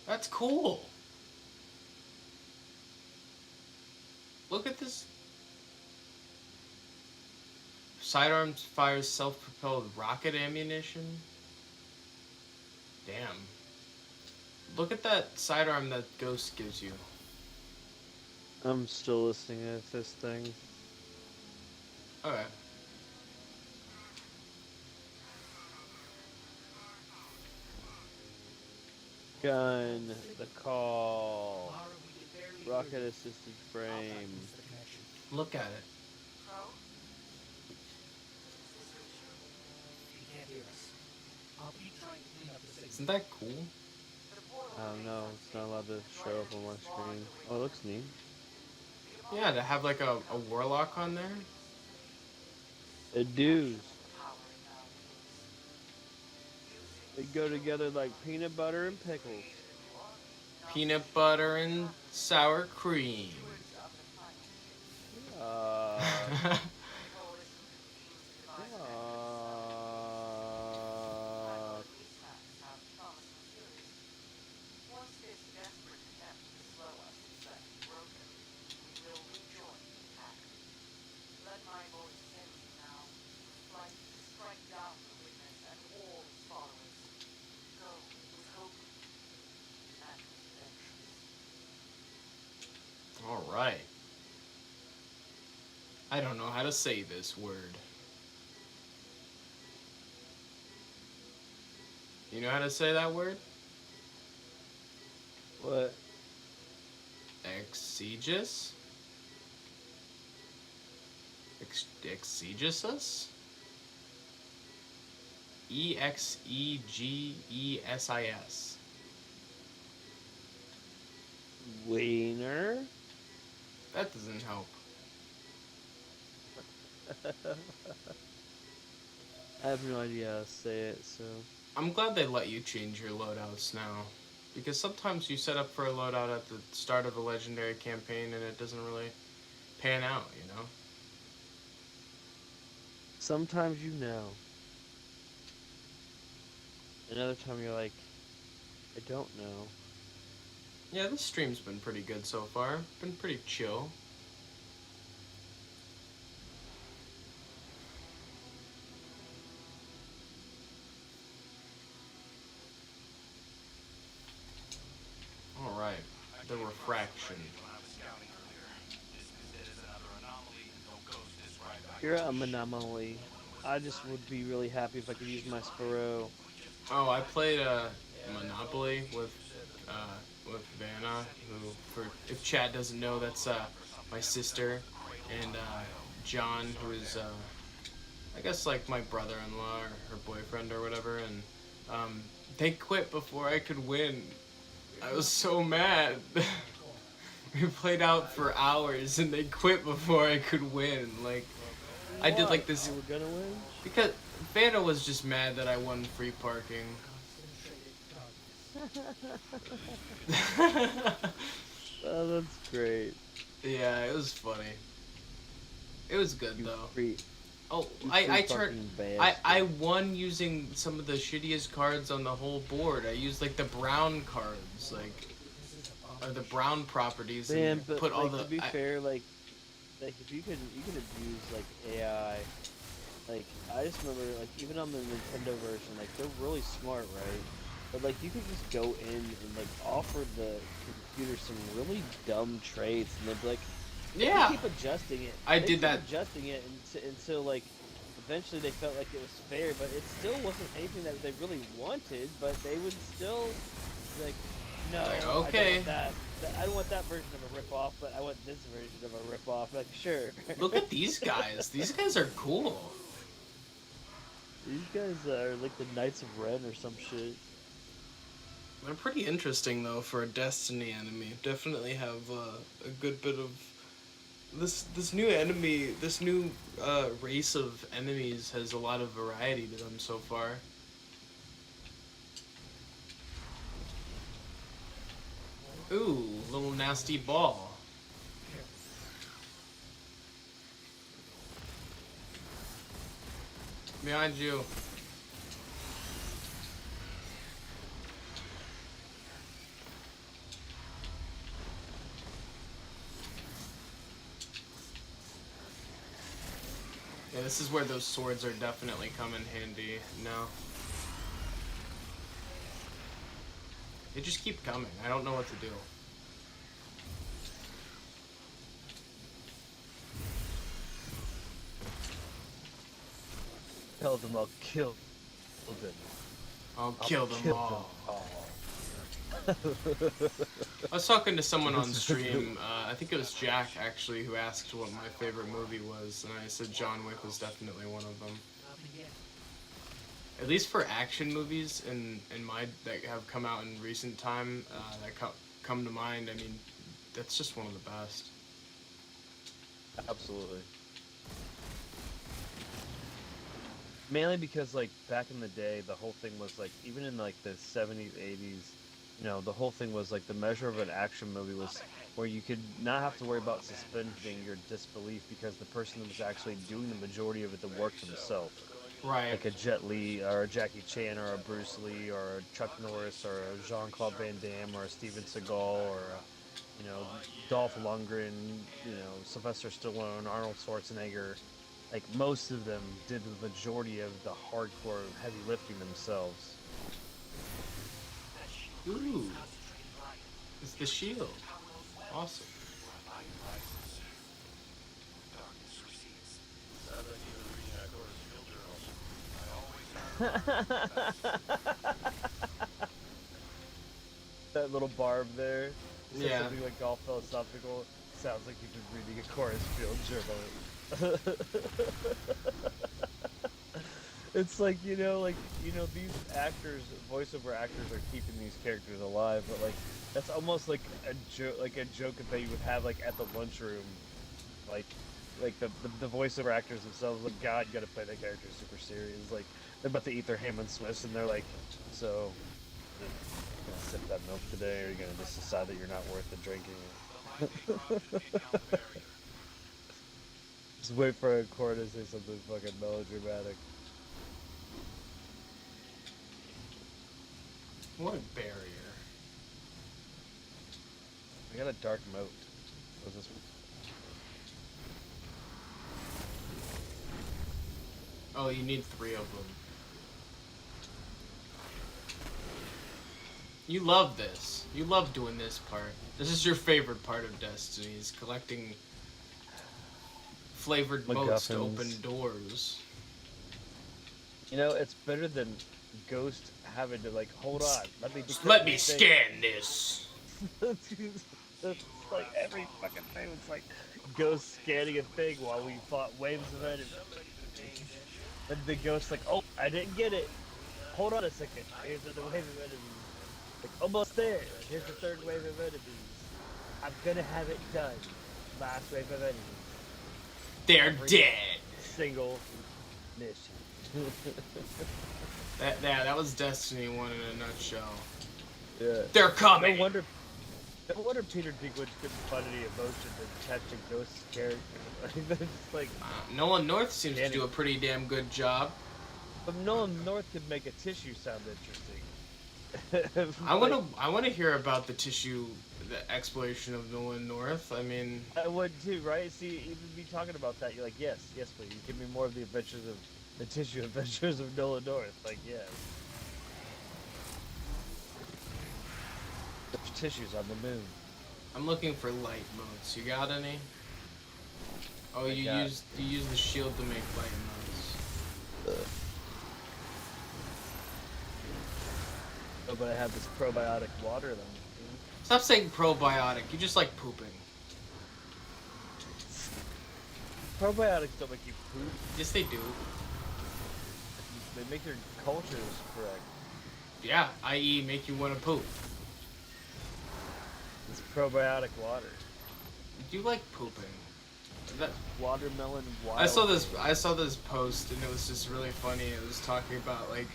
That's cool. Look at this. Sidearms fires self-propelled rocket ammunition. Damn. Look at that sidearm that Ghost gives you. I'm still listening at this thing. Okay. Gun, the call, rocket assisted frame. Look at it. He can't hear us. I'll be trying to clean up the signal. Isn't that cool? I don't know, it's not allowed to show up on my screen. Oh, it looks neat. Yeah, to have like a warlock on there. It does. They go together like peanut butter and pickles. Peanut butter and sour cream. Uh, All right. I don't know how to say this word. You know how to say that word? what? Exegesis? Exegesis? Exegesis. Wiener? That doesn't help. I have no idea how to say it, so. I'm glad they let you change your loadouts now. Because sometimes you set up for a loadout at the start of a legendary campaign and it doesn't really pan out, you know? Sometimes you know. Another time you're like, I don't know. Yeah, this stream's been pretty good so far. Been pretty chill. Alright, the refraction. You're a anomaly. I just would be really happy if I could use my Sparrow. Oh, I played Monopoly with Vanna, who, for if chat doesn't know, that's my sister, and John, who is I guess like my brother-in-law or her boyfriend or whatever, and they quit before I could win. I was so mad. We played out for hours and they quit before I could win. Like, I did like this You were gonna win? because Vanna was just mad that I won free parking. Oh, that's great. Yeah, it was funny. It was good You though. free. Oh, you I free turned. fucking I bastard. won using some of the shittiest cards on the whole board. I used like the brown cards, like, or the brown properties, Man, and but put all like, the. to be fair, like if you could abuse like AI. Like I just remember like even on the Nintendo version, like they're really smart, right? But like you could just go in and like offer the computer some really dumb traits, and they'd be like, Yeah, they keep adjusting it. I They did keep that. adjusting it until like eventually they felt like it was fair, but it still wasn't anything that they really wanted. But they would still be like, no, Like, I don't okay. want that. I don't want that version of a rip-off, but I want this version of a rip-off. Like, sure. Look at these guys. These guys are cool. These guys are like the Knights of Ren or some shit. They're pretty interesting though for a Destiny enemy. Definitely have a good bit of this new enemy. This new race of enemies has a lot of variety to them so far. Ooh, little nasty ball. Behind you. Yeah, this is where those swords are definitely come in handy now. They just keep coming. I don't know what to do. Tell them I'll kill them. I'll kill them all. I was talking to someone on stream, I think it was Jack actually, who asked what my favorite movie was, and I said John Wick was definitely one of them. At least for action movies in my that have come out in recent time, that come to mind, I mean, that's just one of the best. Absolutely. Mainly because, like, back in the day, the whole thing was, like, even in, like, the 70s, 80s, you know, the whole thing was, like, the measure of an action movie was where you could not have to worry about suspending your disbelief because the person that was actually doing the majority of it, the work themselves. Right. Like a Jet Li, or a Jackie Chan, or a Bruce Lee, or a Chuck Norris, or a Jean-Claude Van Damme, or a Steven Seagal, or a, you know, Dolph Lundgren, you know, Sylvester Stallone, Arnold Schwarzenegger. Like, most of them did the majority of the hardcore heavy lifting themselves. Ooh. It's the shield. Awesome. That little barb there. Yeah. Something like all philosophical. Sounds like you've been reading a chorus field journal. It's like, you know, these actors, voiceover actors, are keeping these characters alive, but like that's almost like a joke that you would have like at the lunchroom, like the voiceover actors themselves. Like, God, you got to play that character super serious. Like, they're about to eat their ham and Swiss, and they're like, so, you gonna sip that milk today, or are you gonna just decide that you're not worth the drinking? Just wait for a chord to say something fucking melodramatic. What a barrier. I got a dark moat. What's this one? Oh, you need 3 of them. You love this. You love doing this part. This is your favorite part of Destiny, is collecting flavored motes to open doors. You know, it's better than Ghost having to, like, hold on, let me scan this. It's like every fucking thing. It's like Ghost scanning a thing while we fought waves of enemies. And the Ghost's like, oh, I didn't get it. Hold on a second. Here's the wave of enemies. Like, almost there. Here's the 3rd wave of enemies. I'm gonna have it done. Last wave of enemies. They're dead. Single mission. that was Destiny 1 in a nutshell. Yeah. They're coming. No wonder Peter Dinklage couldn't find any emotion to attach to Ghost's character. Like, Nolan North seems to do a pretty damn good job. But Nolan North could make a tissue sound interesting. I want to hear about the exploration of Nolan North. I mean, I would too, right? See, even me talking about that, you're like, yes, please, give me more of the tissue adventures of Nolan North. Like, yes. tissues on the moon. I'm looking for light motes. You got any? Oh, you got- use the shield to make light motes. Oh, but I have this probiotic water that I'm drinking. Stop saying probiotic. You just like pooping. Probiotics don't make you poop. Yes, they do. They make your cultures correct. Yeah, i.e., make you want to poop. It's probiotic water. Do you like pooping? That, Watermelon wild. I saw this post and it was just really funny. It was talking about like,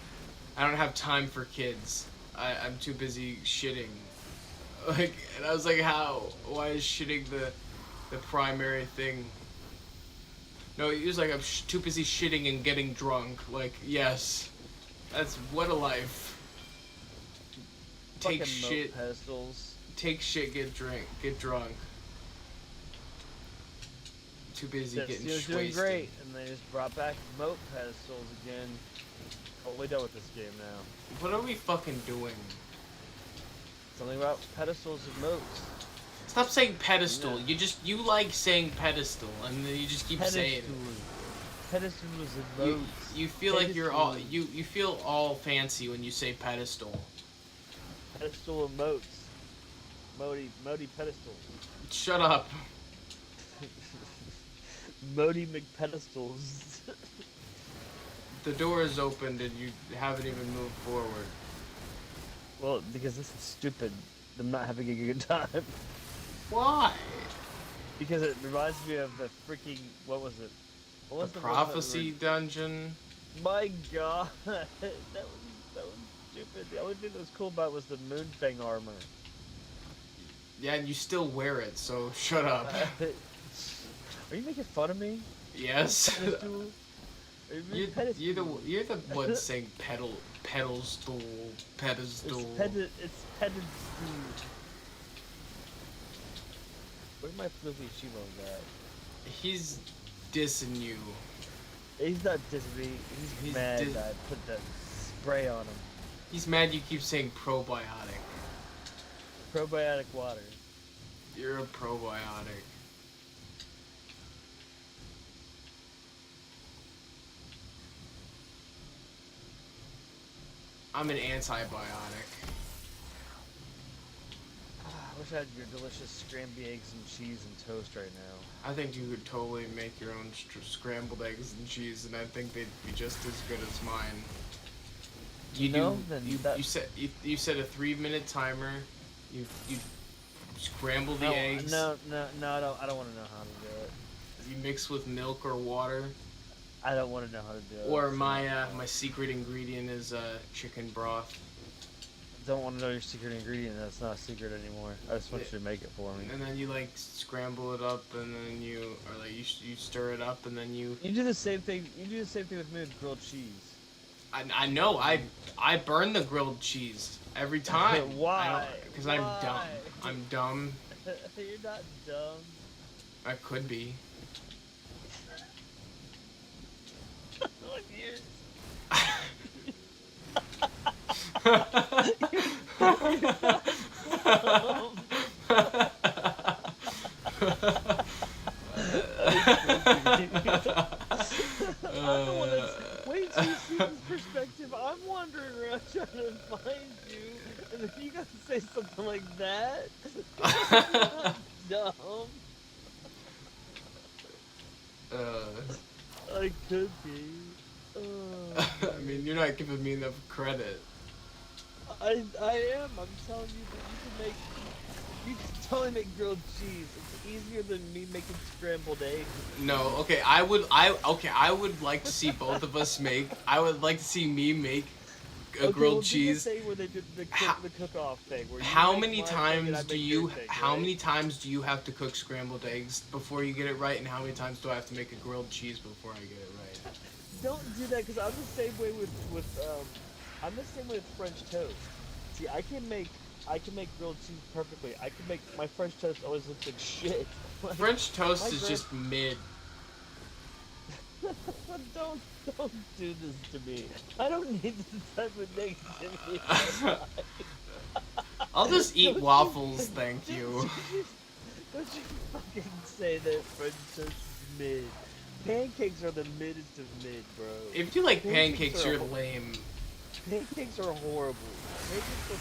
I don't have time for kids. I'm too busy shitting. Like, and I was like, how? Why is shitting the primary thing? No, he was like, I'm too busy shitting and getting drunk. Like, yes, that's what a life. Fucking Take shit. moat pedestals. Take shit. Get drunk. Too busy getting You're doing wasted. great, and they just brought back moat pedestals again. Totally done with this game now. What are we fucking doing? Something about pedestals and moats. Stop saying pedestal. Yeah. You like saying pedestal, and then you just keep saying it. Pedestals and moats. You feel like you're all Pedestals. you feel all fancy when you say pedestal. Pedestal and moats. Modi pedestals. Shut up. Modi McPedestals. The door is opened and you haven't even moved forward. Well, because this is stupid. I'm not having a good time. Why? Because it reminds me of the freaking, what was it? What was The one that prophecy dungeon. My god, that was stupid. The only thing that was cool about it was the Moonfang armor. Yeah, and you still wear it, so shut up. Are you making fun of me? Yes. Pedestal? Are you You're pedestal? you're the one saying pedestal. It's pedestal. Where's my fluffy Shimon at? He's dissing you. He's not dissing me. He's mad dis- that I put that spray on him. He's mad you keep saying probiotic. Probiotic water. You're a probiotic. I'm an antibiotic. I wish I had your delicious scrambled eggs and cheese and toast right now. I think you could totally make your own scrambled eggs and cheese, and I think they'd be just as good as mine. You know, do. then You, that- you set a 3-minute timer. You scramble the eggs. No, I don't want to know how to do it. You mix with milk or water. I don't want to know how to do it. Or my secret ingredient is chicken broth. Don't want to know your secret ingredient. That's not a secret anymore. I just want you to make it for me. And then you like scramble it up, and then you stir it up, and then you. You do the same thing. You do the same thing with me with grilled cheese. I know. I burn the grilled cheese every time. Why? Because I'm dumb. Why? I'm dumb. You're not dumb. I could be. Wait till you see this perspective. I'm wandering around trying to find you, and if you gotta say something like that, you're not dumb. I could be. I mean, you're not giving me enough credit. I am. I'm telling you that you can totally make grilled cheese. It's easier than me making scrambled eggs. No, okay, I would like to see both of us make. I would like to see me make a grilled cheese. Do the thing where they did the cook-off thing. Where How many times do you many times do you have to cook scrambled eggs before you get it right, and how many times do I have to make a grilled cheese before I get it right? Don't do that, because I'm the same way with French toast. See, I can make grilled cheese perfectly. I can make my French toast always looks like shit. Like, French toast is just mid. Don't do this to me. I don't need this type of negativity. I'll just eat waffles, thank you. Don't you fucking say that French toast is mid. Pancakes are the middest of mid, bro. If you like pancakes, are you're lame. Pancakes are horrible.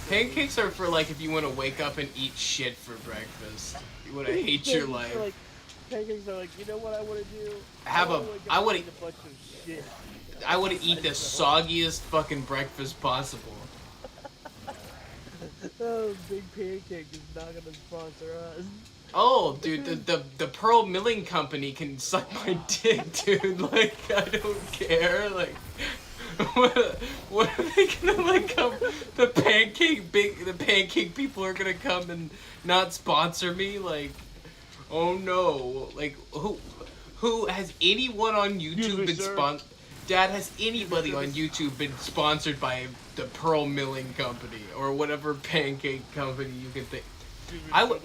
Pancakes are for like if you want to wake up and eat shit for breakfast. You want to hate your life. Pancakes are like, you know what I want to do? I want to eat a bunch of shit. I want to eat the soggiest fucking breakfast possible. Oh, Big Pancake is not gonna sponsor us. Oh, dude, the Pearl Milling Company can suck my dick, dude. Like, I don't care. Like, what are they gonna like come? The pancake people are gonna come and not sponsor me. Like, oh no. Like, who has anyone on YouTube been sponsored? Dad, has anybody on YouTube been sponsored by the Pearl Milling Company or whatever pancake company you can think? I would,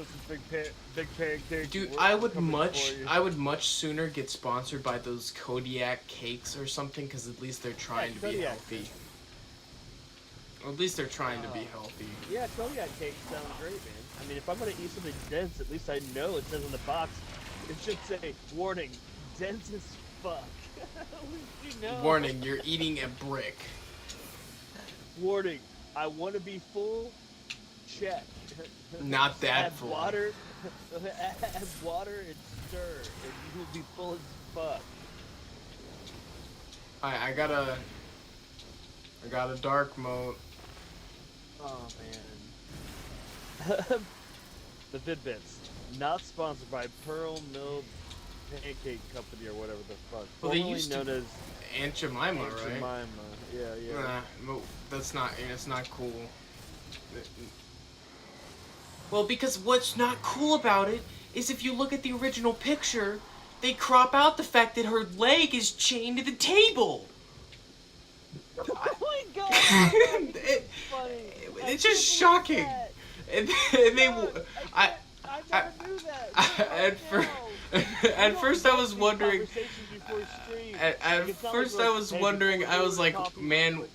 big pancake. dude. I would much sooner get sponsored by those Kodiak cakes or something, because at least they're trying to be healthy. Or at least they're trying to be healthy. Yeah, Kodiak cakes sound great, man. I mean, if I'm gonna eat something dense, at least I know it says on the box. It should say, "Warning, dense as fuck." You know. Warning, you're eating a brick. Warning, I want to be full. Check. Not that add full. Water, add water and stir, and you will be full as fuck. I got a dark mode. Oh man. The Vid-Bits, not sponsored by Pearl Mill Pancake Company or whatever the fuck. Well, they used known to. As Aunt Jemima, Aunt right? Jemima. Yeah. Nah, no, that's not. It's not cool. Well, because what's not cool about it is if you look at the original picture, they crop out the fact that her leg is chained to the table. Oh my god! It's just shocking. And they, I never knew that. At first I was wondering. At first I was wondering. I was like, man.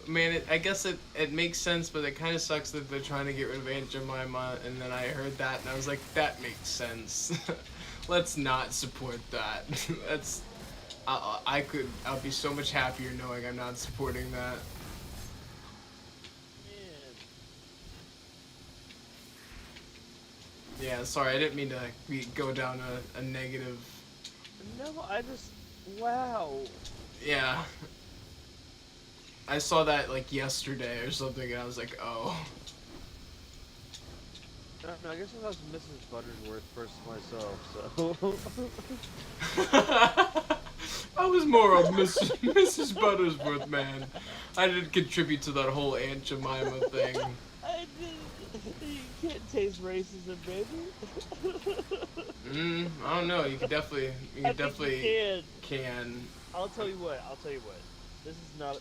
I guess it makes sense, but it kind of sucks that they're trying to get rid of Aunt Jemima. And then I heard that, and I was like, that makes sense. Let's not support that. That's. I'll be so much happier knowing I'm not supporting that. Yeah, sorry, I didn't mean to go down a negative. No, wow. Yeah. I saw that like yesterday or something, and I was like, oh. I don't know, I guess I was Mrs. Buttersworth first myself, so. I was more of Mrs. Buttersworth, man. I didn't contribute to that whole Aunt Jemima thing. I didn't. You can't taste racism, baby. I don't know. You definitely can. I'll tell you what. This is not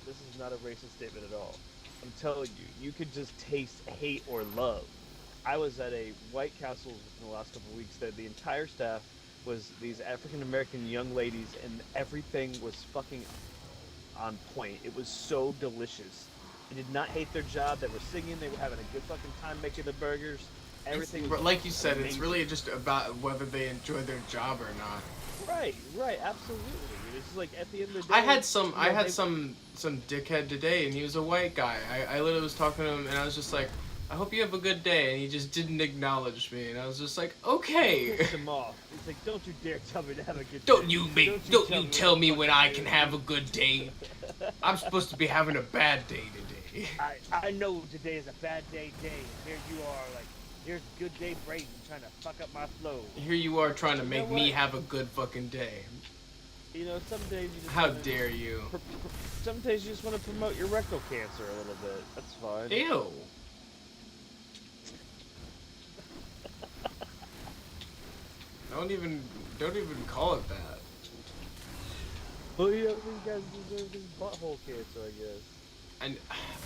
a racist statement at all. I'm telling you, you could just taste hate or love. I was at a White Castle in the last couple of weeks that the entire staff was these African American young ladies, and everything was fucking on point. It was so delicious. They did not hate their job. They were singing. They were having a good fucking time making the burgers. Everything was like you said, amazing. It's really just about whether they enjoy their job or not. Right, absolutely. It's like at the end of the day. I had some dickhead today, and he was a white guy. I literally was talking to him, and I was just like, I hope you have a good day, and he just didn't acknowledge me, and I was just like, okay. Pissed him off. It's like, don't you dare tell me to have a good day. Don't you tell me when I can have a good day. I'm supposed to be having a bad day today. I know today is a bad day, and here you are, like, here's good day Brayden trying to fuck up my flow. Here you are trying to make me have a good fucking day. You know, some days you just How dare you? Some days you just want to promote your rectal cancer a little bit. That's fine. Ew. Don't even call it that. Well, yeah, these guys deserve this butthole cancer, I guess. And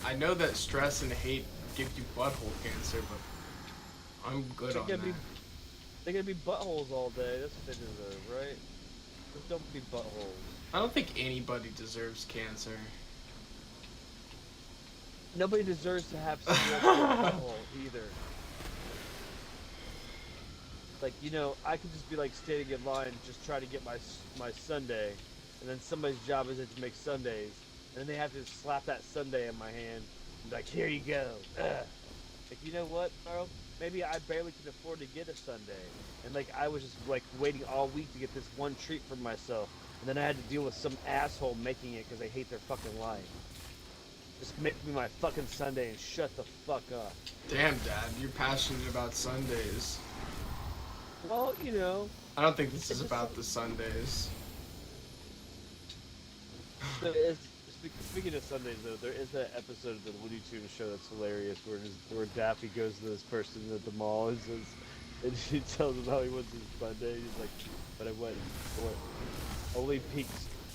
I know that stress and hate give you butthole cancer, but I'm good on that. They're gonna be buttholes all day. That's what they deserve, right? Just don't be buttholes. I don't think anybody deserves cancer. Nobody deserves to have severe butthole either. Like, I could just be like standing in line, just trying to get my sundae, and then somebody's job is it to make sundaes, and then they have to slap that sundae in my hand and be like, here you go. Ugh. Like, you know what, Carl? Maybe I barely can afford to get a sundae, and like I was just like waiting all week to get this one treat for myself, and then I had to deal with some asshole making it because they hate their fucking life. Just make me my fucking sundae and shut the fuck up. Damn, Dad, you're passionate about Sundays. Well, I don't think this is about the Sundays. there is, speaking of Sundays, though, there is that episode of the Looney Tunes show that's hilarious where Daffy goes to this person at the mall and says, and she tells him how he wants his Sunday. He's like, but I want only pink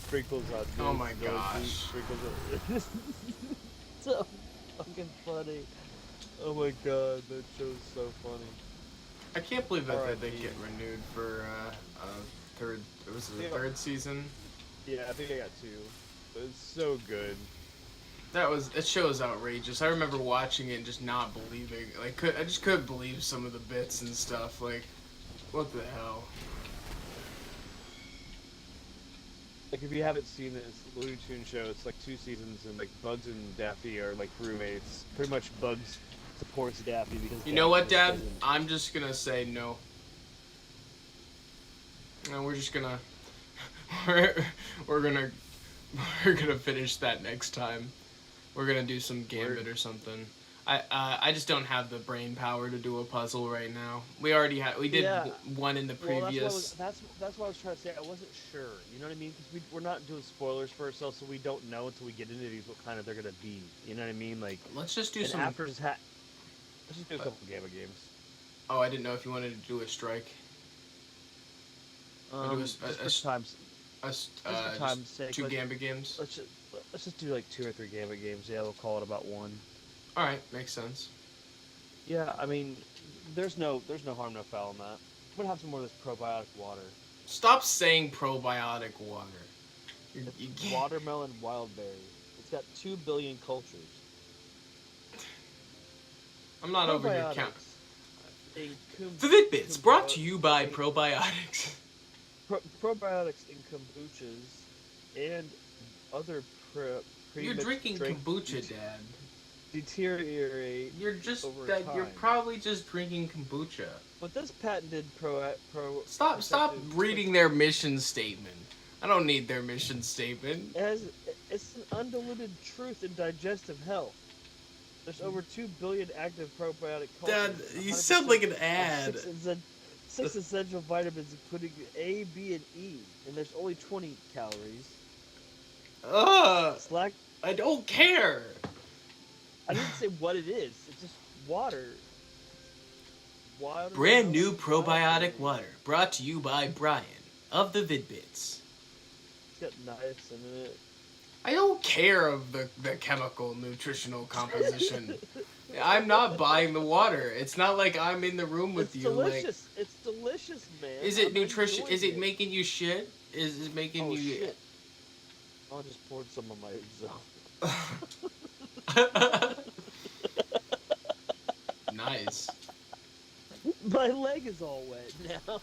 sprinkles on this. Oh my no gosh. pink sprinkles on so fucking funny. Oh my god, that show's so funny. I can't believe that R.I.P. they didn't get renewed for third. It was the third season. Yeah, I think I got 2. It's so good. That show is outrageous. I remember watching it and just not believing. Like, I just couldn't believe some of the bits and stuff. Like, what the hell? Like, if you haven't seen it, it's a Looney Tunes show. It's like 2 seasons, and like Bugs and Daffy are like roommates. Pretty much Bugs supports Daffy because You know what, Dad? doesn't. I'm just gonna say no. No, we're just gonna we're gonna finish that next time. We're gonna do some Gambit or something. I just don't have the brain power to do a puzzle right now. We did one in the previous. Well, that's what I was trying to say. I wasn't sure. You know what I mean? Because we're not doing spoilers for ourselves, so we don't know until we get into these what kind of they're gonna be. You know what I mean? Like, Let's just do and some. let's just do a couple Gambit games. Oh, I didn't know if you wanted to do a strike. Just for time's sake, 2 Gambit games. Let's just do like 2 or 3 Gambit games. Yeah, we'll call it about 1. All right, makes sense. Yeah, I mean, there's no harm, no foul in that. I'm gonna have some more of this probiotic water. Stop saying probiotic water. It's watermelon wildberry. It's got 2 billion cultures. I'm not over here counting. Probiotics The Vid-Bits, brought to you by probiotics. Probiotics in kombuchas and other You're drinking kombucha, Dad. Deteriorate. You're probably just drinking kombucha. But this patented Stop reading their mission statement. I don't need their mission statement. It's an undiluted truth in digestive health. There's over 2 billion active probiotic cultures. Dad, you sound like an ad. 6 essential vitamins, including A, B, and E, and there's only 20 calories. I don't care. I didn't say what it is. It's just water. Brand new probiotic water, brought to you by Brian of the Vid-Bits. It's got niacin in it. I don't care of the chemical nutritional composition. I'm not buying the water. It's not like I'm in the room with you. Delicious. It's delicious, man. Is it nutrition? Is it making you shit? Is it making you? Shit. I just poured some of my exhaust. Nice. My leg is all wet now.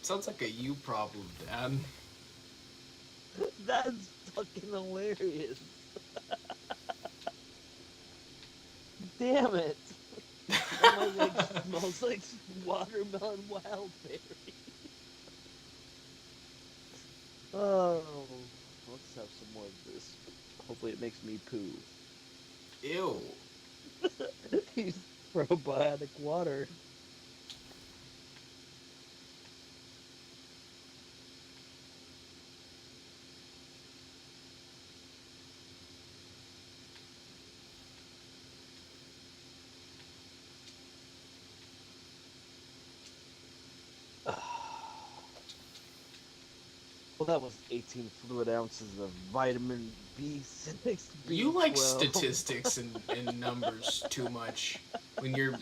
Sounds like a you problem, Dad. That's fucking hilarious. Damn it. My leg smells like watermelon wildberry. Oh, let's have some more of this. Hopefully it makes me poo. Ew. Use probiotic water. Well, that was 18 fluid ounces of vitamin B6, B12. You like statistics and numbers too much when you're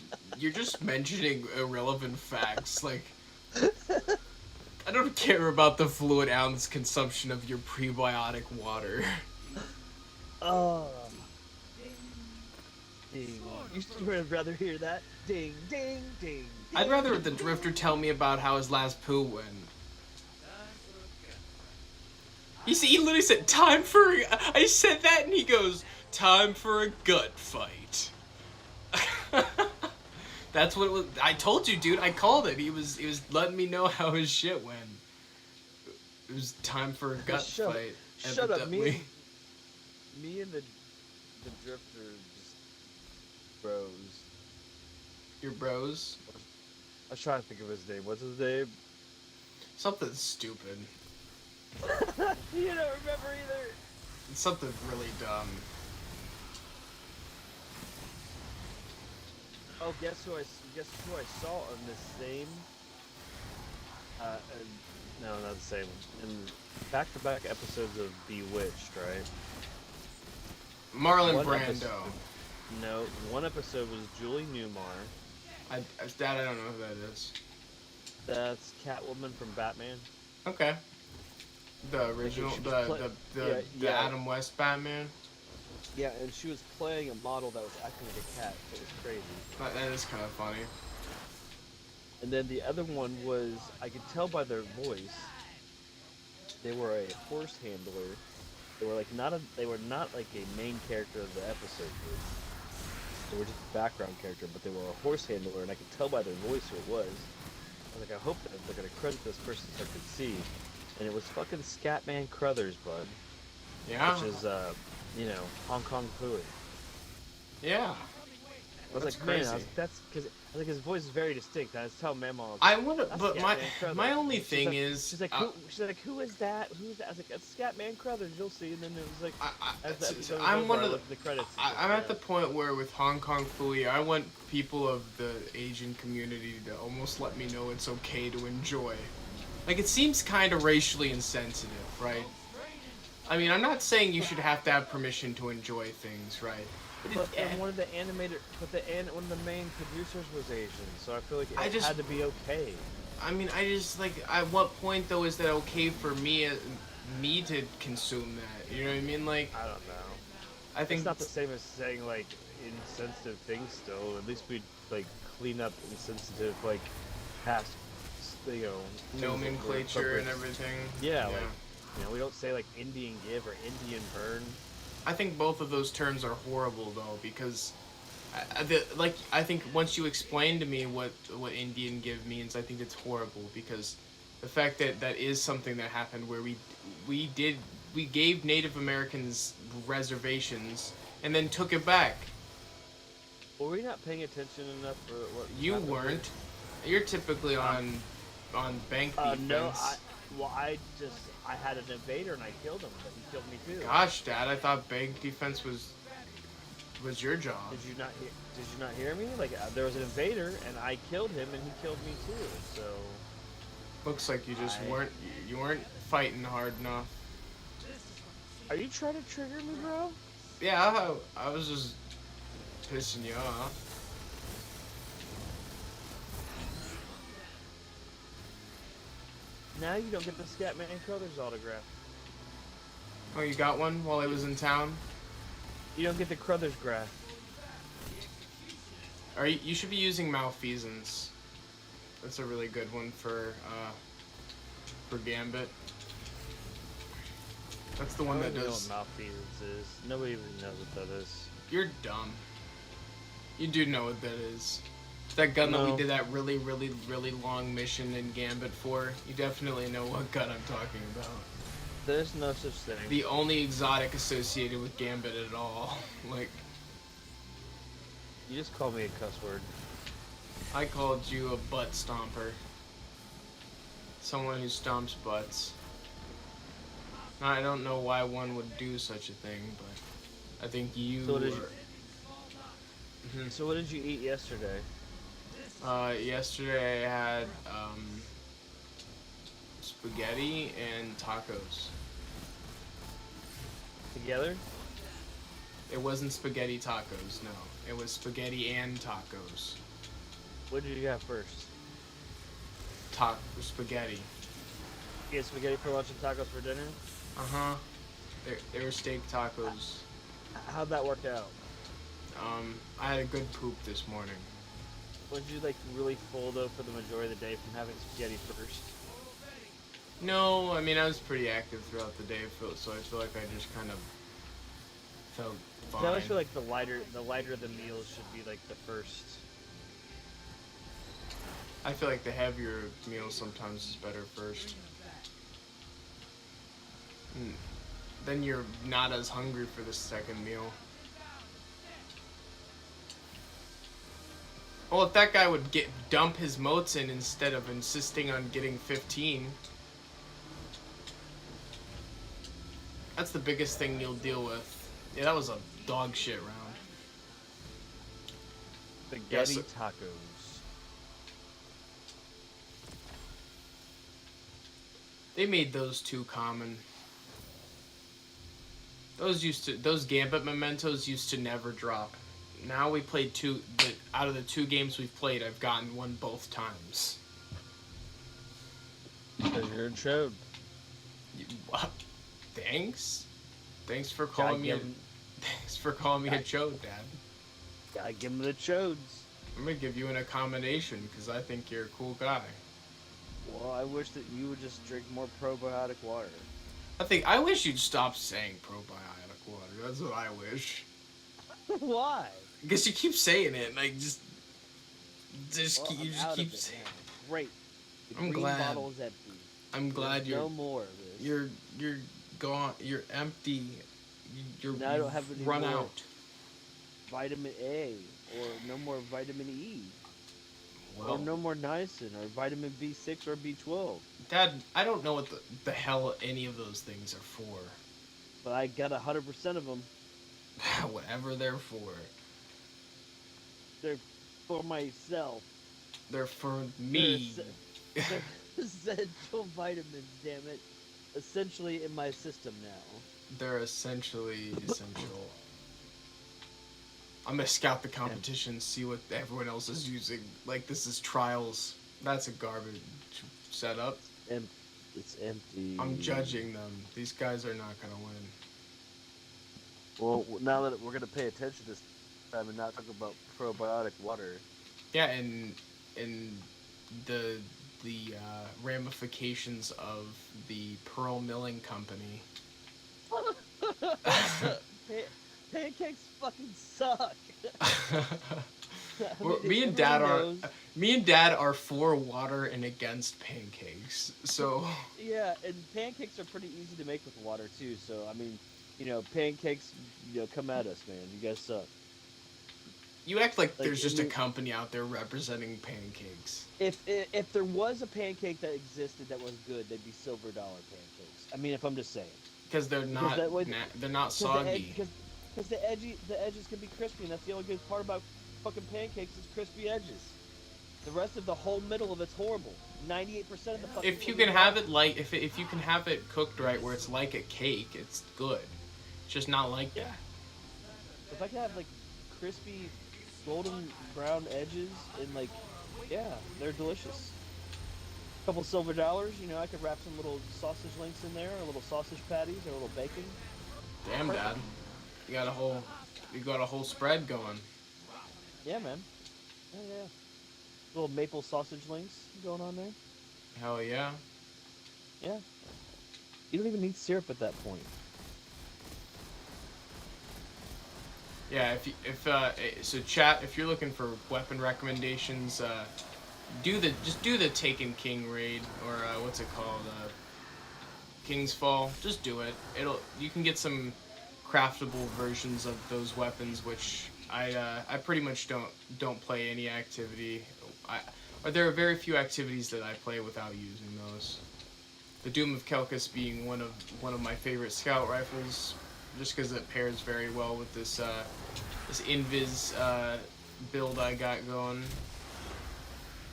just mentioning irrelevant facts. Like, I don't care about the fluid ounce consumption of your prebiotic water. Ding. You would rather hear that? Ding, ding, ding. I'd rather the Drifter tell me about how his last poo went. He literally said, time for... I said that and he goes, time for a gut fight. That's what it was. I told you, dude. I called it. He was letting me know how his shit went. It was time for a gut fight. Shut up. Me and the Drifter just bros. Your bros? I was trying to think of his name. What's his name? Something stupid. You don't remember either. It's something really dumb. Oh, guess who I saw on this same? No, not the same. In back-to-back episodes of Bewitched, right? Marlon Brando. No, one episode was Julie Newmar. I don't know who that is. That's Catwoman from Batman. Okay. The original, the Adam West Batman. Yeah, and she was playing a model that was acting like a cat. So it was crazy. That is kind of funny. And then the other one was, I could tell by their voice, they were a horse handler. They were not like a main character of the episode. They were just a background character, but they were a horse handler, and I could tell by their voice who it was. I was like, I hope that they're gonna credit this person so I could see. And it was fucking Scatman Crothers, bud. Yeah. Which is, Hong Kong Phooey. Yeah. I was That's like, crazy. man, that's because I think his voice is very distinct. I was telling Mama, I would have, but Scatman my only Crothers. thing is, she's like, who is that? Who's that? I was like, it's Scatman Crothers. You'll see. And then it was like, I'm at the point where with Hong Kong Phooey, I want people of the Asian community to almost let me know it's okay to enjoy. Like, it seems kind of racially insensitive, right? I mean, I'm not saying you should have to have permission to enjoy things, right? But one of the one of the main producers was Asian, so I feel like it had to be okay. I mean, at what point though is that okay for me to consume that? You know what I mean? Like, I don't know. I think it's not the same as saying like insensitive things. Still, at least we'd like clean up insensitive like past, nomenclature and everything. Yeah, like we don't say like Indian give or Indian burn. I think both of those terms are horrible though, because I think once you explain to me what Indian give means, I think it's horrible, because the fact that that is something that happened where we gave Native Americans reservations and then took it back. Were we not paying attention enough for what you weren't? You're typically on bank defense. No, I had an invader and I killed him, but he killed me too. Gosh, Dad, I thought bank defense was your job. Did you not hear me? Like there was an invader and I killed him and he killed me too. So looks like you just weren't fighting hard enough. Are you trying to trigger me, bro? Yeah, I was just pissing you off. Now you don't get the Scatman Crothers autograph. Oh, you got one while I was in town? You don't get the Crothers graph. You should be using Malfeasance. That's a really good one for Gambit. That's the one that does. I don't even know what Malfeasance is. Nobody even knows what that is. You're dumb. You do know what that is. That gun that we did that really, really, really long mission in Gambit for. You definitely know what gun I'm talking about. There's no such thing. The only exotic associated with Gambit at all. Like, you just called me a cuss word. I called you a butt stomper. Someone who stomps butts. I don't know why one would do such a thing, but I think you. So what did you eat yesterday? Yesterday I had spaghetti and tacos. Together? It wasn't spaghetti tacos, no. It was spaghetti and tacos. What did you have first? Spaghetti. You had spaghetti for lunch and tacos for dinner? Uh-huh. They were steak tacos. How'd that work out? I had a good poop this morning. Was you like really full though for the majority of the day from having spaghetti first? No, I mean I was pretty active throughout the day, so I feel like I just kind of felt fine. I always feel like the lighter the meals should be like the first. I feel like the heavier meal sometimes is better first. Then you're not as hungry for the second meal. Well, if that guy would dump his motes in instead of insisting on getting 15, that's the biggest thing you'll deal with. Yeah, that was a dog shit round. Spaghetti tacos. They made those too common. Those Gambit mementos used to never drop. Now we played out of the 2 games we've played, I've gotten one both times. Because you're a chode. Thanks. Thanks for calling me a chode, Dad. Gotta give him the chodes. I'm gonna give you an accommodation because I think you're a cool guy. Well, I wish that you would just drink more probiotic water. I wish you'd stop saying probiotic water. That's what I wish. Why? Because you keep saying it, like you just keep saying it. Great. The I'm green glad. bottle is empty. I'm glad no more of this. You're gone. You're empty. Now I don't have any run more out. Vitamin A, or no more vitamin E, Well, or no more niacin, or vitamin B6 or B12. Dad, I don't know what the hell any of those things are for. But I got 100% of them. Whatever they're for. They're for myself. They're for me. They're essential vitamins, damn it. Essentially in my system now. They're essentially essential. I'm gonna scout the competition, see what everyone else is using. Like, this is trials. That's a garbage setup. It's empty. I'm judging them. These guys are not gonna win. Well, now that we're gonna pay attention this time and not talk about probiotic water. Yeah, and the ramifications of the pearl milling company. Pancakes fucking suck. Me and Dad are for water and against pancakes. So yeah, and pancakes are pretty easy to make with water too. So I mean, pancakes, come at us, man. You guys suck. You act like there's just a company out there representing pancakes. If there was a pancake that existed that was good, they'd be $silver pancakes. I mean, if I'm just saying. Because they're not they're not soggy. Because the edges can be crispy, and that's the only good part about fucking pancakes is crispy edges. The rest of the whole middle of it's horrible. 98% of the fucking. If you can have it like if you can have it cooked right, where it's like a cake, it's good. It's just not like that. If I could have like crispy, golden brown edges and they're delicious. A couple $silver, I could wrap some little sausage links in there, or little sausage patties, or a little bacon. Damn, Dad. You got a whole spread going. Yeah, man. Yeah. Little maple sausage links going on there. Hell yeah. Yeah. You don't even need syrup at that point. Yeah, so chat, if you're looking for weapon recommendations, do the Taken King raid, or what's it called, King's Fall. Just do it. You can get some craftable versions of those weapons, which I pretty much don't play any activity. There are very few activities that I play without using those. The Doom of Kelkus being one of my favorite scout rifles, just because it pairs very well with this invis build I got going.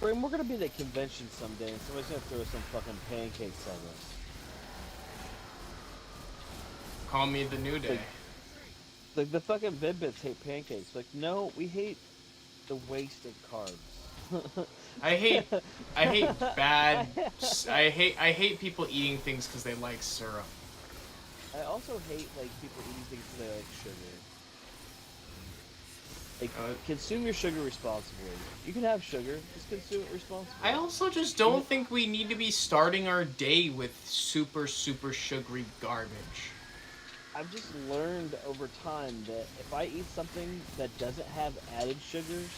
We're gonna be at a convention someday, and somebody's gonna throw some fucking pancakes at us. Call me the New Day. Like the fucking Vid-Bits hate pancakes. Like, no, we hate the waste of carbs. I hate people eating things because they like syrup. I also hate people eating things because they like sugar. Like, consume your sugar responsibly. You can have sugar, just consume it responsibly. I also just don't think we need to be starting our day with super, super sugary garbage. I've just learned over time that if I eat something that doesn't have added sugars,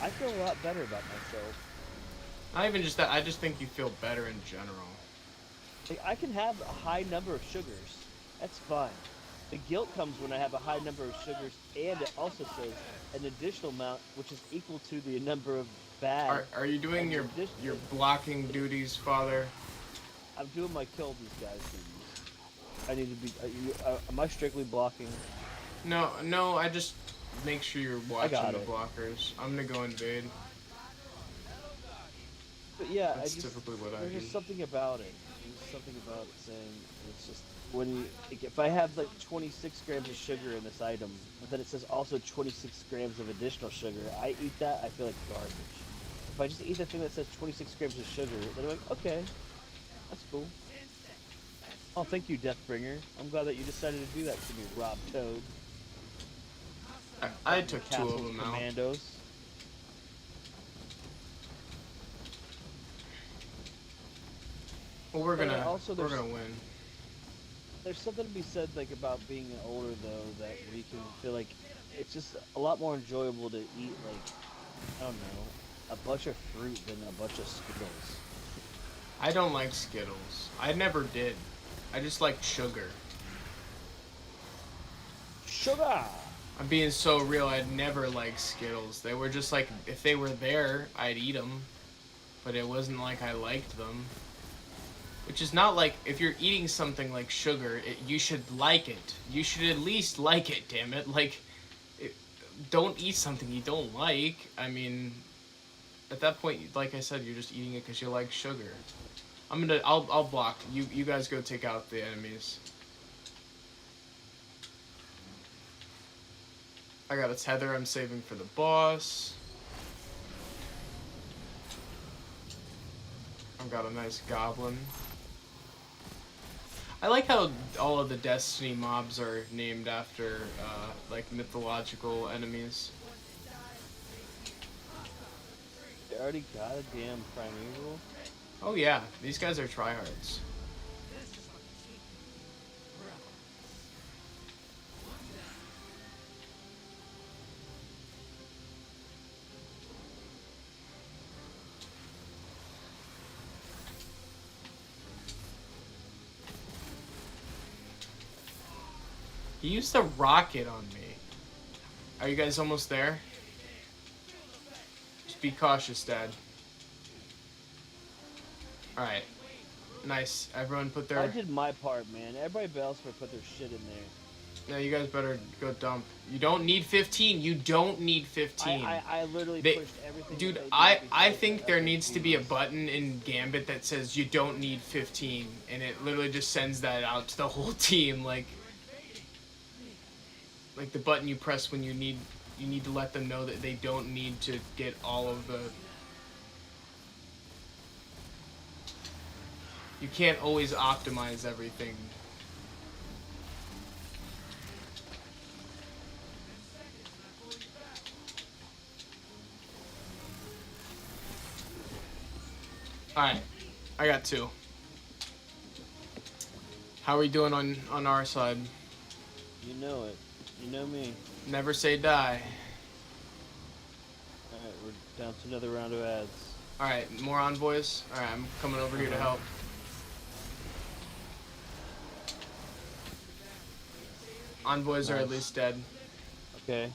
I feel a lot better about myself. Not even just that, I just think you feel better in general. Like, I can have a high number of sugars. That's fine. The guilt comes when I have a high number of sugars, and it also says an additional amount, which is equal to the number of bad. Are you doing your blocking duties, Father? I'm doing my kill these guys duties. I need to be. Am I strictly blocking? No. I just make sure you're watching the it. blockers. I'm gonna go invade. But yeah, That's typically what I do. There's just something about it. There's something about it saying it's just when you. Like, if I have like 26 grams of sugar in this item, but then it says also 26 grams of additional sugar, I eat that. I feel like garbage. If I just eat the thing that says 26 grams of sugar, then I'm like, okay, that's cool. Oh, thank you, Deathbringer. I'm glad that you decided to do that to me, Rob Toad. I took two of them out. Commandos. Well, we're gonna win. There's something to be said like about being older though, that we can feel like it's just a lot more enjoyable to eat like, I don't know, a bunch of fruit than a bunch of Skittles. I don't like Skittles. I never did. I just like sugar. Sugar! I'm being so real, I'd never like Skittles. They were just like, if they were there, I'd eat them. But it wasn't like I liked them. Which is not like, if you're eating something like sugar, you should like it. You should at least like it, damn it. Like, don't eat something you don't like. I mean, at that point, like I said, you're just eating it because you like sugar. I'll block. You guys go take out the enemies. I got a tether I'm saving for the boss. I've got a nice goblin. I like how all of the Destiny mobs are named after, like, mythological enemies. They already got a damn primeval? Oh yeah, these guys are tryhards. He used a rocket on me. Are you guys almost there? Just be cautious, Dad. Alright. Nice. Everyone put their... I did my part, man. Everybody else better put their shit in there. No, you guys better go dump. You don't need 15. You don't need 15. I literally pushed everything. Dude, I think there needs to be a button in Gambit that says you don't need 15. And it literally just sends that out to the whole team. Like the button you press when you need to let them know that they don't need to get all of the... You can't always optimize everything. Alright, I got 2. How are we doing on our side? You know it. You know me. Never say die. Alright, we're down to another round of ads. Alright, more envoys? Alright, I'm coming over here to help. Envoys are at least dead. Okay.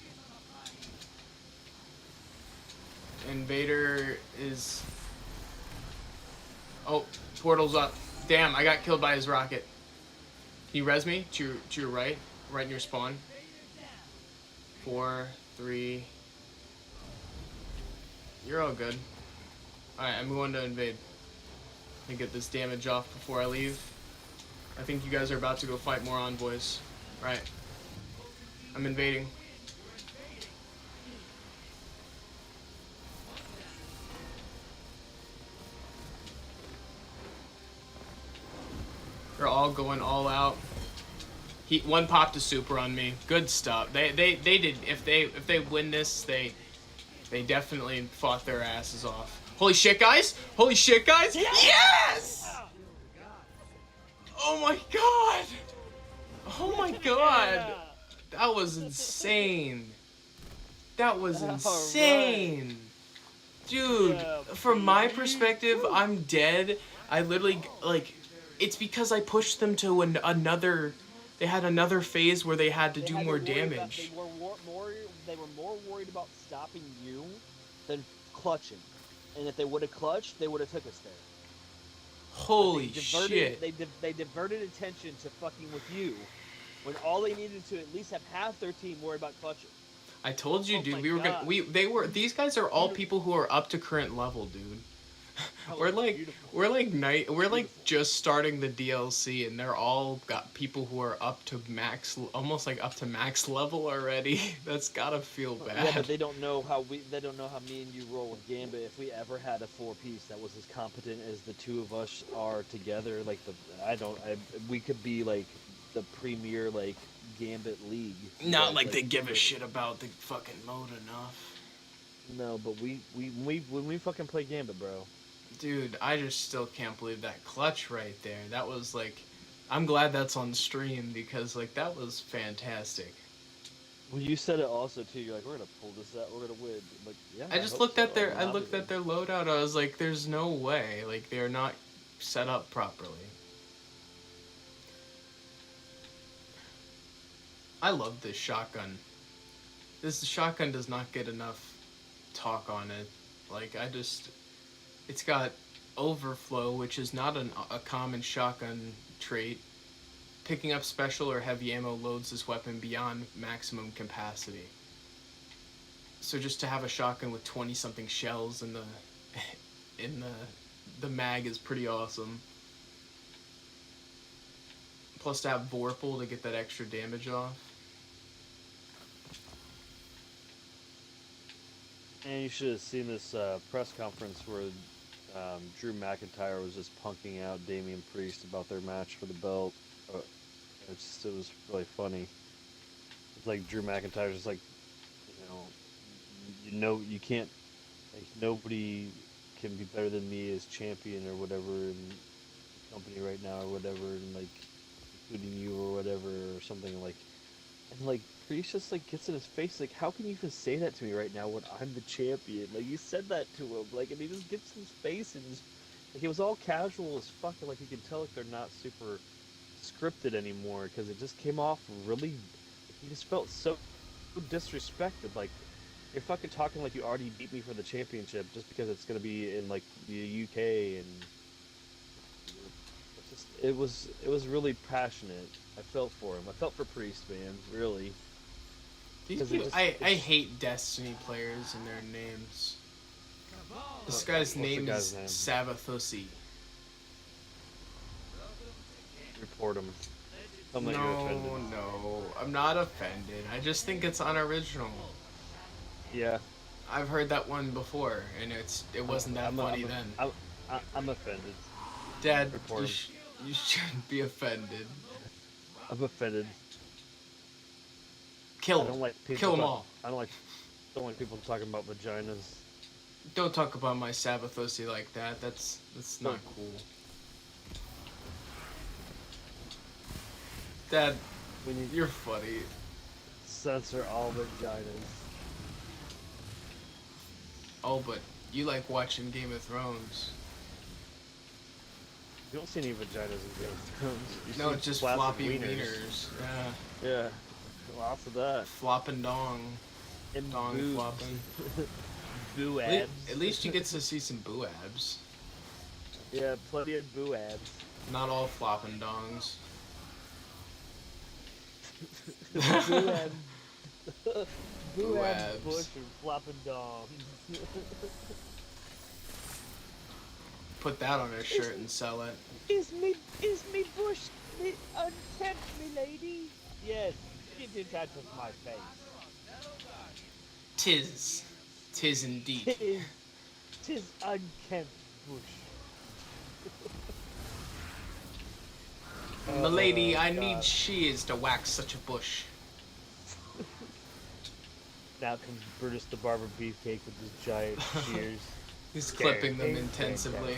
Invader is... Oh, portal's up. Damn, I got killed by his rocket. Can you res me? To your right? Right in your spawn. 4, 3... You're all good. Alright, I'm going to invade. Let me get this damage off before I leave. I think you guys are about to go fight more envoys. Right. I'm invading. They're all going all out. One popped a super on me. Good stuff. They did. If they win this, they definitely fought their asses off. Holy shit, guys! Holy shit, guys! Yes! Oh my god! Oh my god! That was insane. That was insane. Dude, from my perspective, I'm dead. I literally, like, it's because I pushed them to another, they had another phase where they had to do more damage. They were more worried about stopping you than clutching. And if they would have clutched, they would have took us there. Holy shit. They diverted attention to fucking with you when all they needed to at least have half their team worry about clutching. I told you, dude. These guys are all people who are up to current level, dude. We're like just starting the DLC, and they're all got people who are up to max, almost like up to max level already. That's gotta feel bad. Yeah, but they don't know how me and you roll with Gambit. If we ever had a 4-piece that was as competent as the two of us are together, like we could be like the premier like Gambit league. Not like they give a shit about the fucking mode enough. No, but when we fucking play Gambit, bro. Dude, I just still can't believe that clutch right there. That was like, I'm glad that's on stream because like that was fantastic. Well, you said it also too. You're like, we're gonna pull this out. We're gonna win. I'm like, yeah. I just looked at their loadout. I was like, there's no way. Like they're not set up properly. I love this shotgun. This shotgun does not get enough talk on it. Like it's got overflow, which is not a common shotgun trait. Picking up special or heavy ammo loads this weapon beyond maximum capacity. So just to have a shotgun with 20-something shells in the mag is pretty awesome. Plus to have Vorpal to get that extra damage off. And you should have seen this press conference where Drew McIntyre was just punking out Damian Priest about their match for the belt. It was really funny. It's like Drew McIntyre's just like, you can't, like, nobody can be better than me as champion or whatever in the company right now or whatever, and like, including you or whatever or something like. And like Priest just like gets in his face like, how can you even say that to me right now when I'm the champion? Like, you said that to him, like, and he just gets in his face and just, like, it was all casual as fuck, and like you can tell like they're not super scripted anymore because it just came off really, like, he just felt so disrespected. Like, you're fucking talking like you already beat me for the championship just because it's gonna be in like the UK, and it was really passionate. I felt for him. I felt for Priest, man, really. I hate Destiny players and their names. This guy's name is Savathusi. Report him. No, I'm not offended. I just think it's unoriginal. Yeah. I've heard that one before, and it wasn't that funny then. I'm offended. Dad, you shouldn't be offended. I'm offended. Kill them all. I don't like people talking about vaginas. Don't talk about my Savathusi like that. That's not cool. Dad, you're funny. Censor all vaginas. Oh, but you like watching Game of Thrones. You don't see any vaginas in Game of Thrones. No, it's just floppy wieners. Yeah. Yeah. Lots of that. Flopping dong. And dong boobs. flopping. Boo abs. At least you get to see some boo abs. Yeah, plenty of boo abs. Not all flopping dongs. Boo abs. Boo abs. Bush and flopping dongs. Put that on a shirt and sell it. Is me bush unkempt, me lady? Yes, get in touch with my face. Tis indeed. Tis unkempt bush. Milady, I need God. shears to wax such a bush. Now comes Brutus the Barber Beefcake with his giant shears. He's clipping them intensively.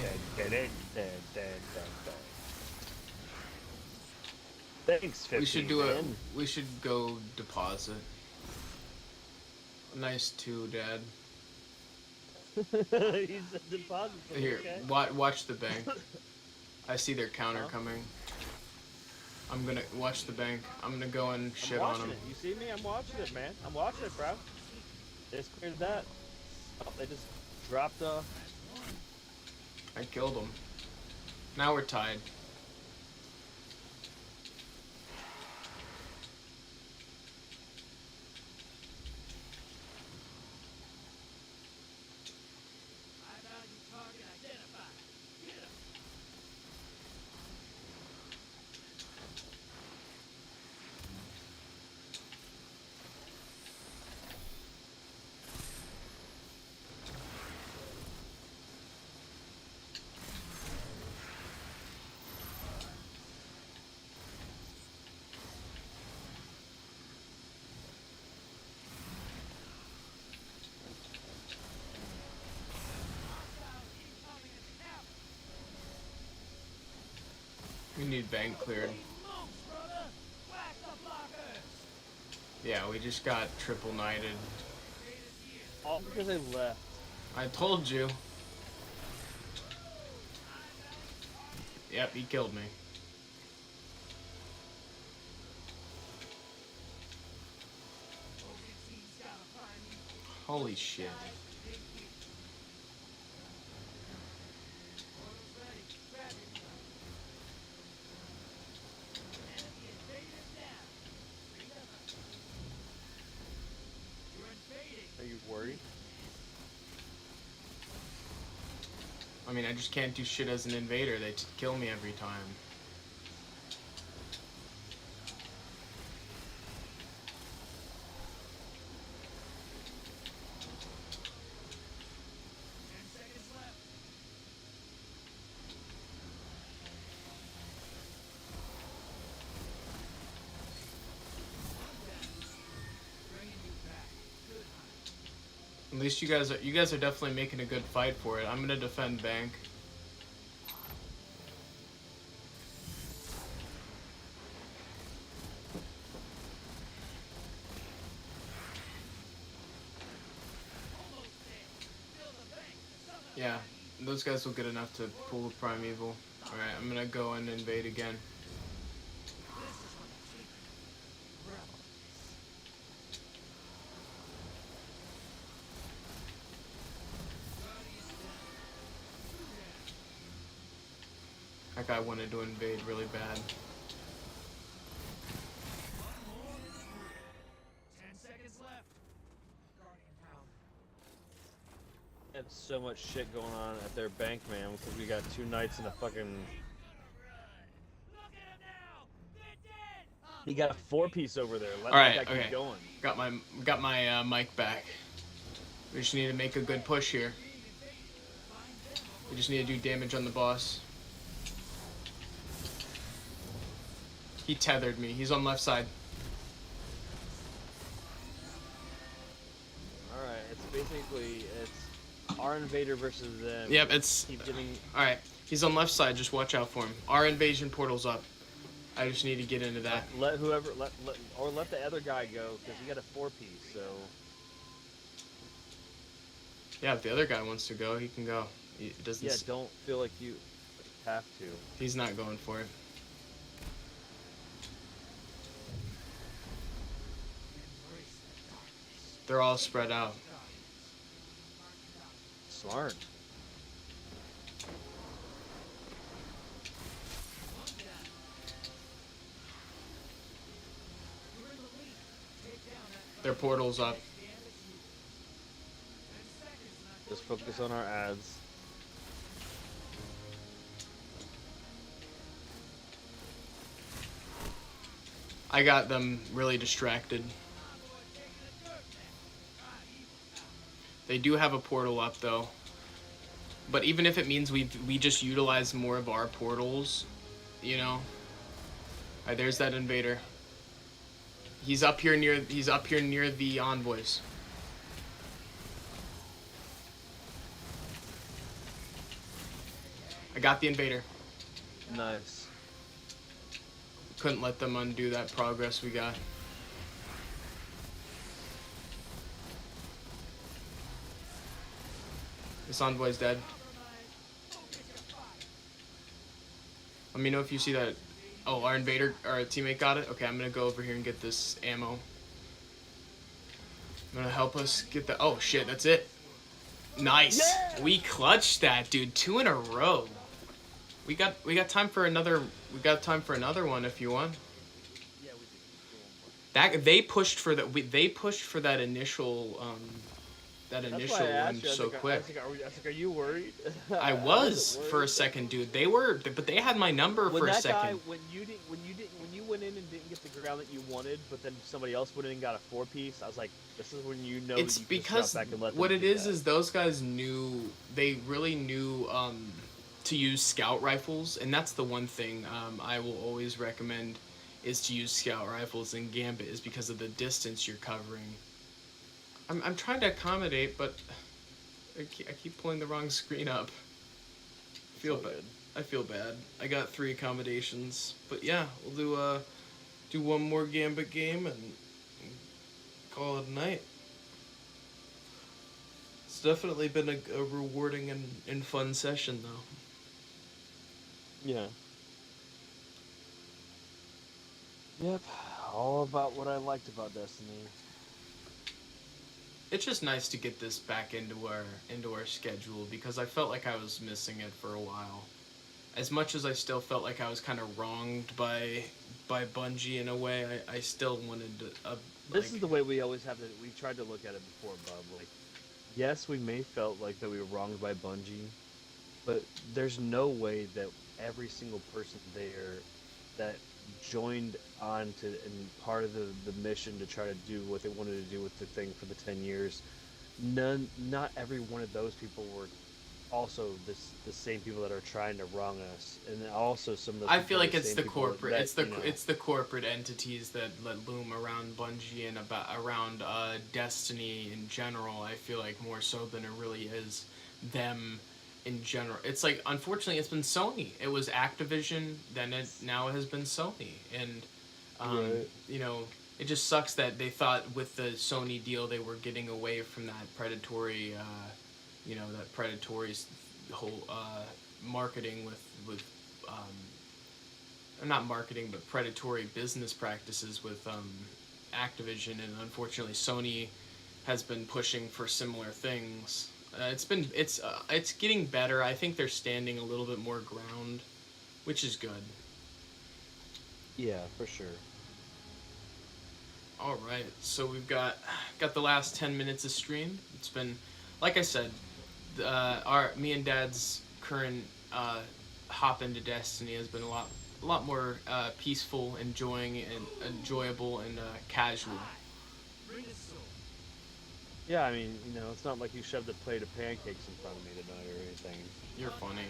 Thanks, 15, We should do it. man. We should go deposit. Nice too, Dad. He's a deposit. Here, Okay. watch the bank. I see their counter coming. I'm gonna watch the bank. I'm gonna go and shit on them. It. You see me? I'm watching it, man. I'm watching it, bro. They just cleared that. Oh, they just dropped off. I killed them. Now we're tied. We need bank cleared. Yeah, we just got triple knighted. All because they left. I told you. Yep, he killed me. Holy shit. Are you worried? I mean, I just can't do shit as an invader. They kill me every time. At least you guys are definitely making a good fight for it. I'm gonna defend bank. Yeah, those guys will get enough to pull the primeval. Alright, I'm gonna go and invade again. That guy wanted to invade really bad. 10 seconds left. They have so much shit going on at their bank, man, because we got 2 knights and a fucking... He got a 4-piece over there. Let Alright, that guy okay. keep going. Got my mic back. We just need to make a good push here. We just need to do damage on the boss. He tethered me. He's on left side. Alright, it's basically, it's our invader versus them. Yep, it's... Keep getting... Alright, he's on left side. Just watch out for him. Our invasion portal's up. I just need to get into that. Let the other guy go, because he got a 4-piece, so... Yeah, if the other guy wants to go, he can go. He doesn't... Yeah, don't feel like you have to. He's not going for it. They're all spread out. Smart. Their portal's up. Just focus on our ads. I got them really distracted. They do have a portal up though. But even if it means we just utilize more of our portals, you know, Alright, there's that invader. He's up here near the envoys. I got the invader. Nice. Couldn't let them undo that progress we got. This envoy's dead. Let me know if you see that. Oh, our teammate got it? Okay, I'm gonna go over here and get this ammo. I'm gonna help us get the. Oh shit, that's it. Nice. Yeah! We clutched that, dude. 2 in a row. We got time for another. We got time for another one if you want. Yeah, we do. That they pushed for that. They pushed for that initial. That initial one so quick. I was like, are you worried? I was for a second, dude. They were, but they had my number for a second. When you went in and didn't get the ground that you wanted, but then somebody else went in and got a 4-piece. I was like, this is when you know. It's that you because can back and let them what it is that. those guys knew. They really knew to use scout rifles, and that's the one thing I will always recommend is to use scout rifles in Gambit is because of the distance you're covering. I'm trying to accommodate, but I keep pulling the wrong screen up. I feel bad. I feel bad. I got 3 accommodations, but yeah, we'll do one more Gambit game and call it a night. It's definitely been a rewarding and fun session, though. Yeah. Yep. All about what I liked about Destiny. It's just nice to get this back into our schedule because I felt like I was missing it for a while. As much as I still felt like I was kind of wronged by Bungie in a way, I still wanted to. This is the way we always have to. We tried to look at it before, Bob. Like, yes, we may felt like that we were wronged by Bungie, but there's no way that every single person there that joined on to and part of the mission to try to do what they wanted to do with the thing for the 10 years, not every one of those people were also the same people that are trying to wrong us, and also some of the. I feel like it's the corporate, it's the corporate entities that loom around Bungie and around Destiny in general. I feel like more so than it really is them in general. It's like, unfortunately, it's been Sony. It was Activision, then now it has been Sony, and right. You know, it just sucks that they thought with the Sony deal they were getting away from that predatory, that predatory whole marketing with not marketing but predatory business practices with Activision, and unfortunately Sony has been pushing for similar things. It's getting better. I think they're standing a little bit more ground, which is good. Yeah, for sure. All right, so we've got the last 10 minutes of stream. It's been, like I said, me and Dad's current hop into Destiny has been a lot more peaceful, enjoyable, and casual. Yeah, I mean, it's not like you shoved a plate of pancakes in front of me tonight or anything. You're funny.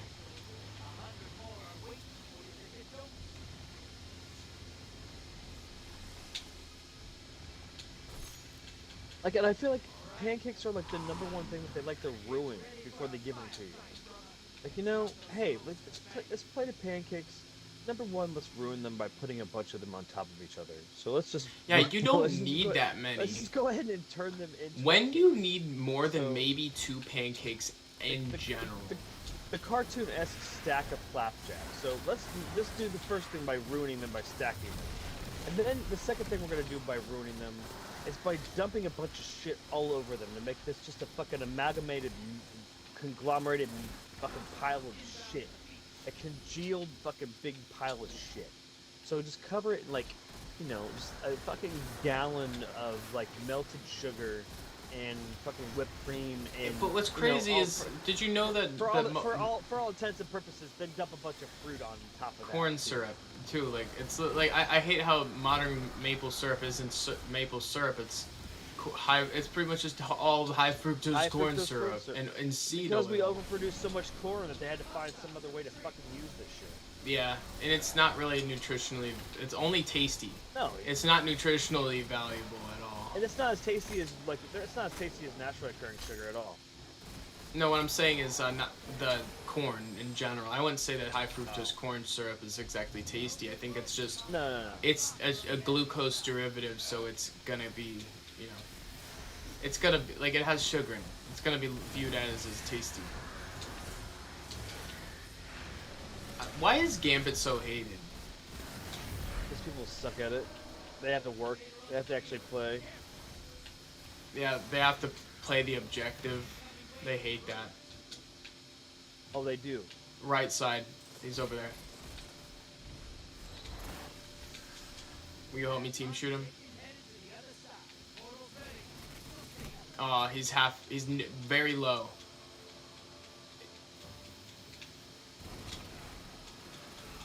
Like, and I feel like pancakes are like the number one thing that they like to ruin before they give them to you. Like, hey, let's plate of pancakes. Number one, let's ruin them by putting a bunch of them on top of each other. So let's just... Yeah, you don't need that many. Let's just go ahead and turn them into... When do you need more than maybe 2 pancakes in general? The cartoon-esque stack of flapjacks. So let's do the first thing by ruining them by stacking them. And then the second thing we're going to do by ruining them is by dumping a bunch of shit all over them to make this just a fucking amalgamated, conglomerated fucking pile of shit. A congealed fucking big pile of shit. So just cover it in just a fucking gallon of like melted sugar and fucking whipped cream and. But what's crazy is, did you know that for all intents and purposes, then dump a bunch of fruit on top of that. Corn syrup too. Like, it's like I hate how modern maple syrup isn't maple syrup. high. It's pretty much just all high fructose High corn fructose syrup and seed Because oil. we overproduced so much corn that they had to find some other way to fucking use this shit. Yeah, and it's not really nutritionally. It's only tasty. No, It's not nutritionally valuable at all. and it's not as tasty as it's not as tasty as naturally occurring sugar at all. No, what I'm saying is not the corn in general. I wouldn't say that high fructose corn syrup is exactly tasty. I think it's just No. it's a glucose derivative, so it's gonna be, you know, it's gonna be like it has sugar in it. It's gonna be viewed as tasty. Why is Gambit so hated? Because people suck at it. They have to work. They have to actually play. Yeah, they have to play the objective. They hate that. Oh, they do. Right side. He's over there. Will you help me team shoot him? He's very low.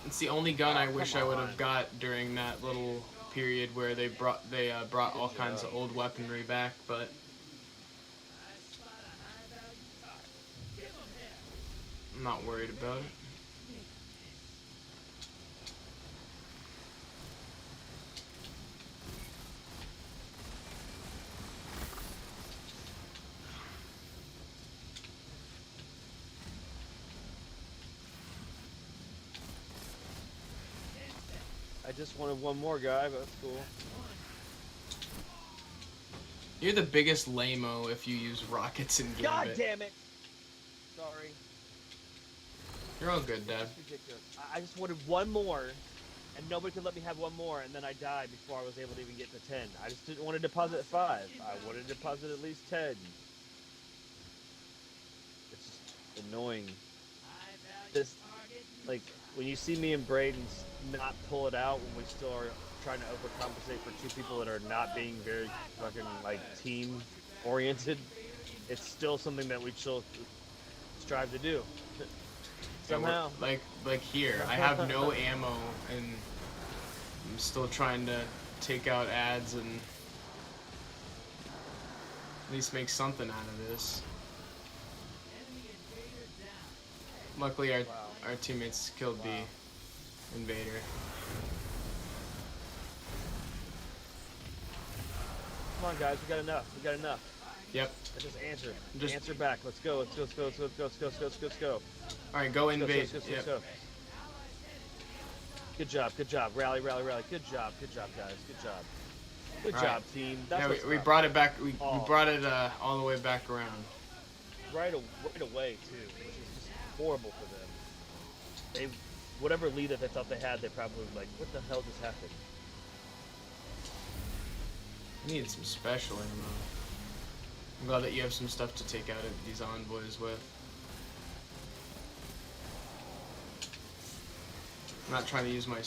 It's the only gun I wish I would have got during that little period where they brought all kinds of old weaponry back, but I'm not worried about it. I just wanted one more guy, but that's cool. You're the biggest lame-o if you use rockets in Gambit. God damn it! Sorry. You're all good, Dad. That's ridiculous. I just wanted one more, and nobody could let me have one more, and then I died before I was able to even get to 10. I just didn't want to deposit 5. I wanted to deposit at least 10. It's just annoying. This, like, when you see me and Braden not pull it out when we still are trying to overcompensate for two people that are not being very fucking, like, team-oriented, it's still something that we still strive to do. Somehow. Like here, I have no ammo, and I'm still trying to take out ads and at least make something out of this. Luckily, our teammates killed the invader. Come on, guys, we got enough. We got enough. Yep. Just answer. Answer back. Let's go. Let's go. All right, go invade. Let's go. Good job. Rally. Good job, guys. Good job, team. That's we brought it back. We brought it all the way back around. Right away too, which is just horrible for them. They, whatever lead that they thought they had, they probably were like, what the hell just happened? I need some special ammo. I'm glad that you have some stuff to take out of these envoys with. I'm not trying to use my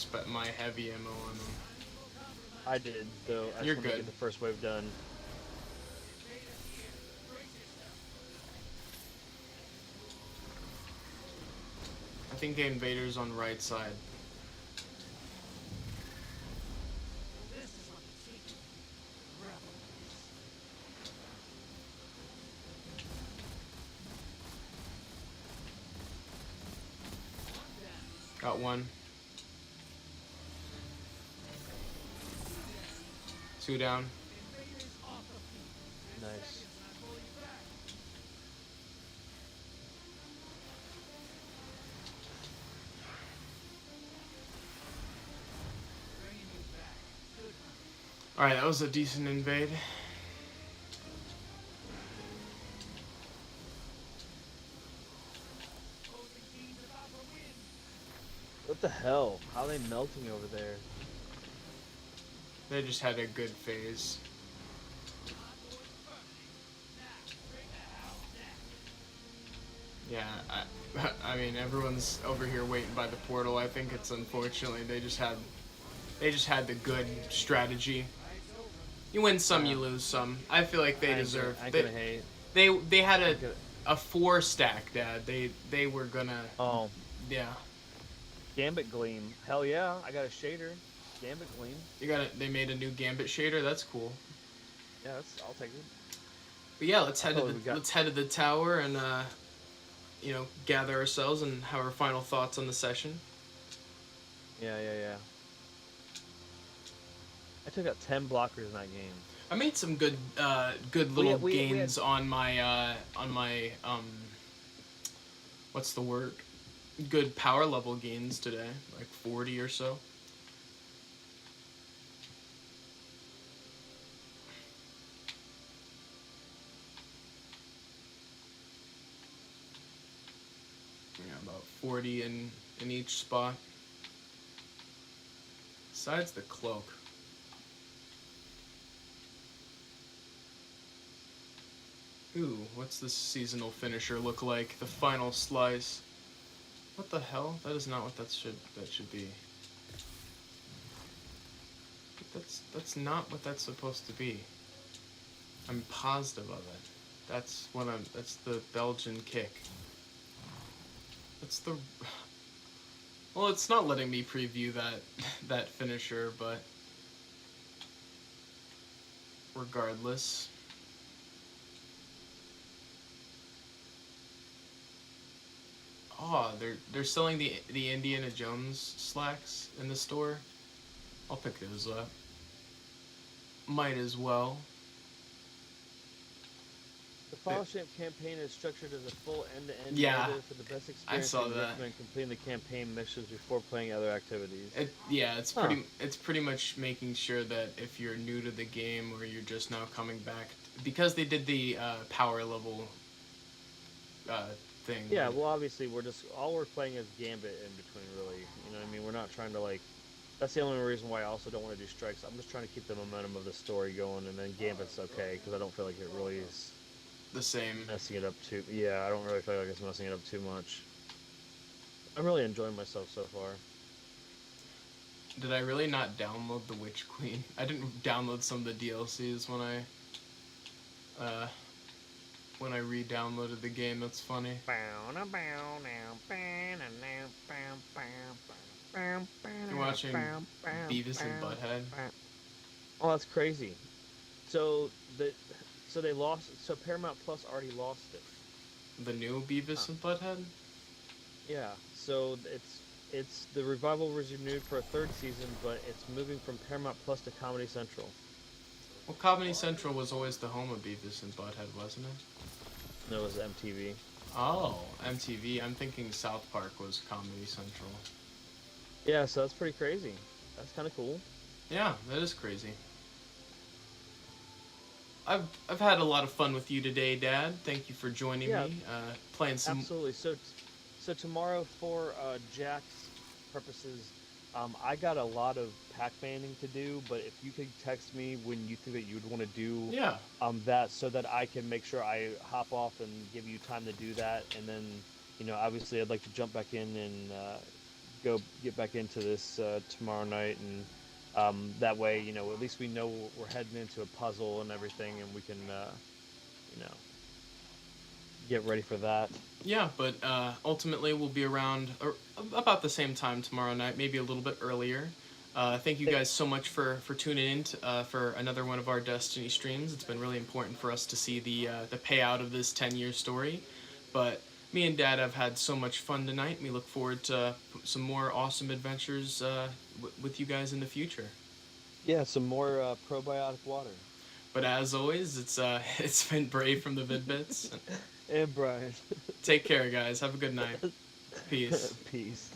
heavy ammo on them. I did, though. I You're just wanted to good. get the first wave done. I think the invader's on the right side. Got one. 2 down. Nice. Alright, that was a decent invade. What the hell? How are they melting over there? They just had a good phase. Yeah, I mean, everyone's over here waiting by the portal. I think it's unfortunately they just had the good strategy. You win some, you lose some. I feel like they deserve. They had a 4 stack, Dad. They were gonna. Oh. Yeah. Gambit Gleam. Hell yeah, I got a shader. Gambit Gleam. They made a new Gambit shader. That's cool. Yeah, I'll take it. But yeah, let's head to Oh, we got- let's head to the tower and gather ourselves and have our final thoughts on the session. Yeah. I took out 10 blockers in that game. I made some good little gains had... on my what's the word? Good power level gains today, like 40 or so. Yeah, about 40 in each spot. Besides the cloak. Ooh, what's this seasonal finisher look like? The final slice. What the hell? That is not what that should be. That's not what that's supposed to be. I'm positive of it. That's the Belgian kick. That's the Well, it's not letting me preview that finisher, but regardless. Oh, they're selling the Indiana Jones slacks in the store. I'll pick those up. Might as well. The Fellowship campaign is structured as a full end-to-end Yeah, narrative for the best experience. I saw that. Recommend completing the campaign missions before playing other activities. It's pretty much making sure that if you're new to the game or you're just now coming back, because they did the power level thing. Yeah, well, obviously all we're playing is Gambit in between, really. You know what I mean? We're not trying to That's the only reason why I also don't want to do strikes. I'm just trying to keep the momentum of the story going, and then Gambit's okay because I don't feel like it really is the same. Messing it up too. Yeah, I don't really feel like it's messing it up too much. I'm really enjoying myself so far. Did I really not download the Witch Queen? I didn't download some of the DLCs when I re-downloaded the game. That's funny. You're watching Beavis and Butthead. Oh, that's crazy. So they lost. So Paramount Plus already lost it. The new Beavis and Butthead. Yeah. So it's the revival was renewed for a third season, but it's moving from Paramount Plus to Comedy Central. Well, Comedy Central was always the home of Beavis and Butthead, wasn't it? No, it was MTV. Oh, MTV. I'm thinking South Park was Comedy Central. Yeah, so that's pretty crazy. That's kind of cool. Yeah, that is crazy. I've had a lot of fun with you today, Dad. Thank you for joining me. Playing some. Absolutely. So tomorrow for Jack's purposes, I got a lot of Pac-Maning to do, but if you could text me when you think that you would want to do that so that I can make sure I hop off and give you time to do that, and then obviously I'd like to jump back in and go get back into this tomorrow night, and that way at least we know we're heading into a puzzle and everything, and we can get ready for that. Yeah, but ultimately we'll be around about the same time tomorrow night, maybe a little bit earlier. Thank you guys so much for tuning in for another one of our Destiny streams. It's been really important for us to see the payout of this 10-year story. But me and Dad have had so much fun tonight. We look forward to some more awesome adventures with you guys in the future. Yeah, some more probiotic water. But as always, it's been Brave from the Vid-Bits. And Brian. Take care, guys. Have a good night. Peace. Peace.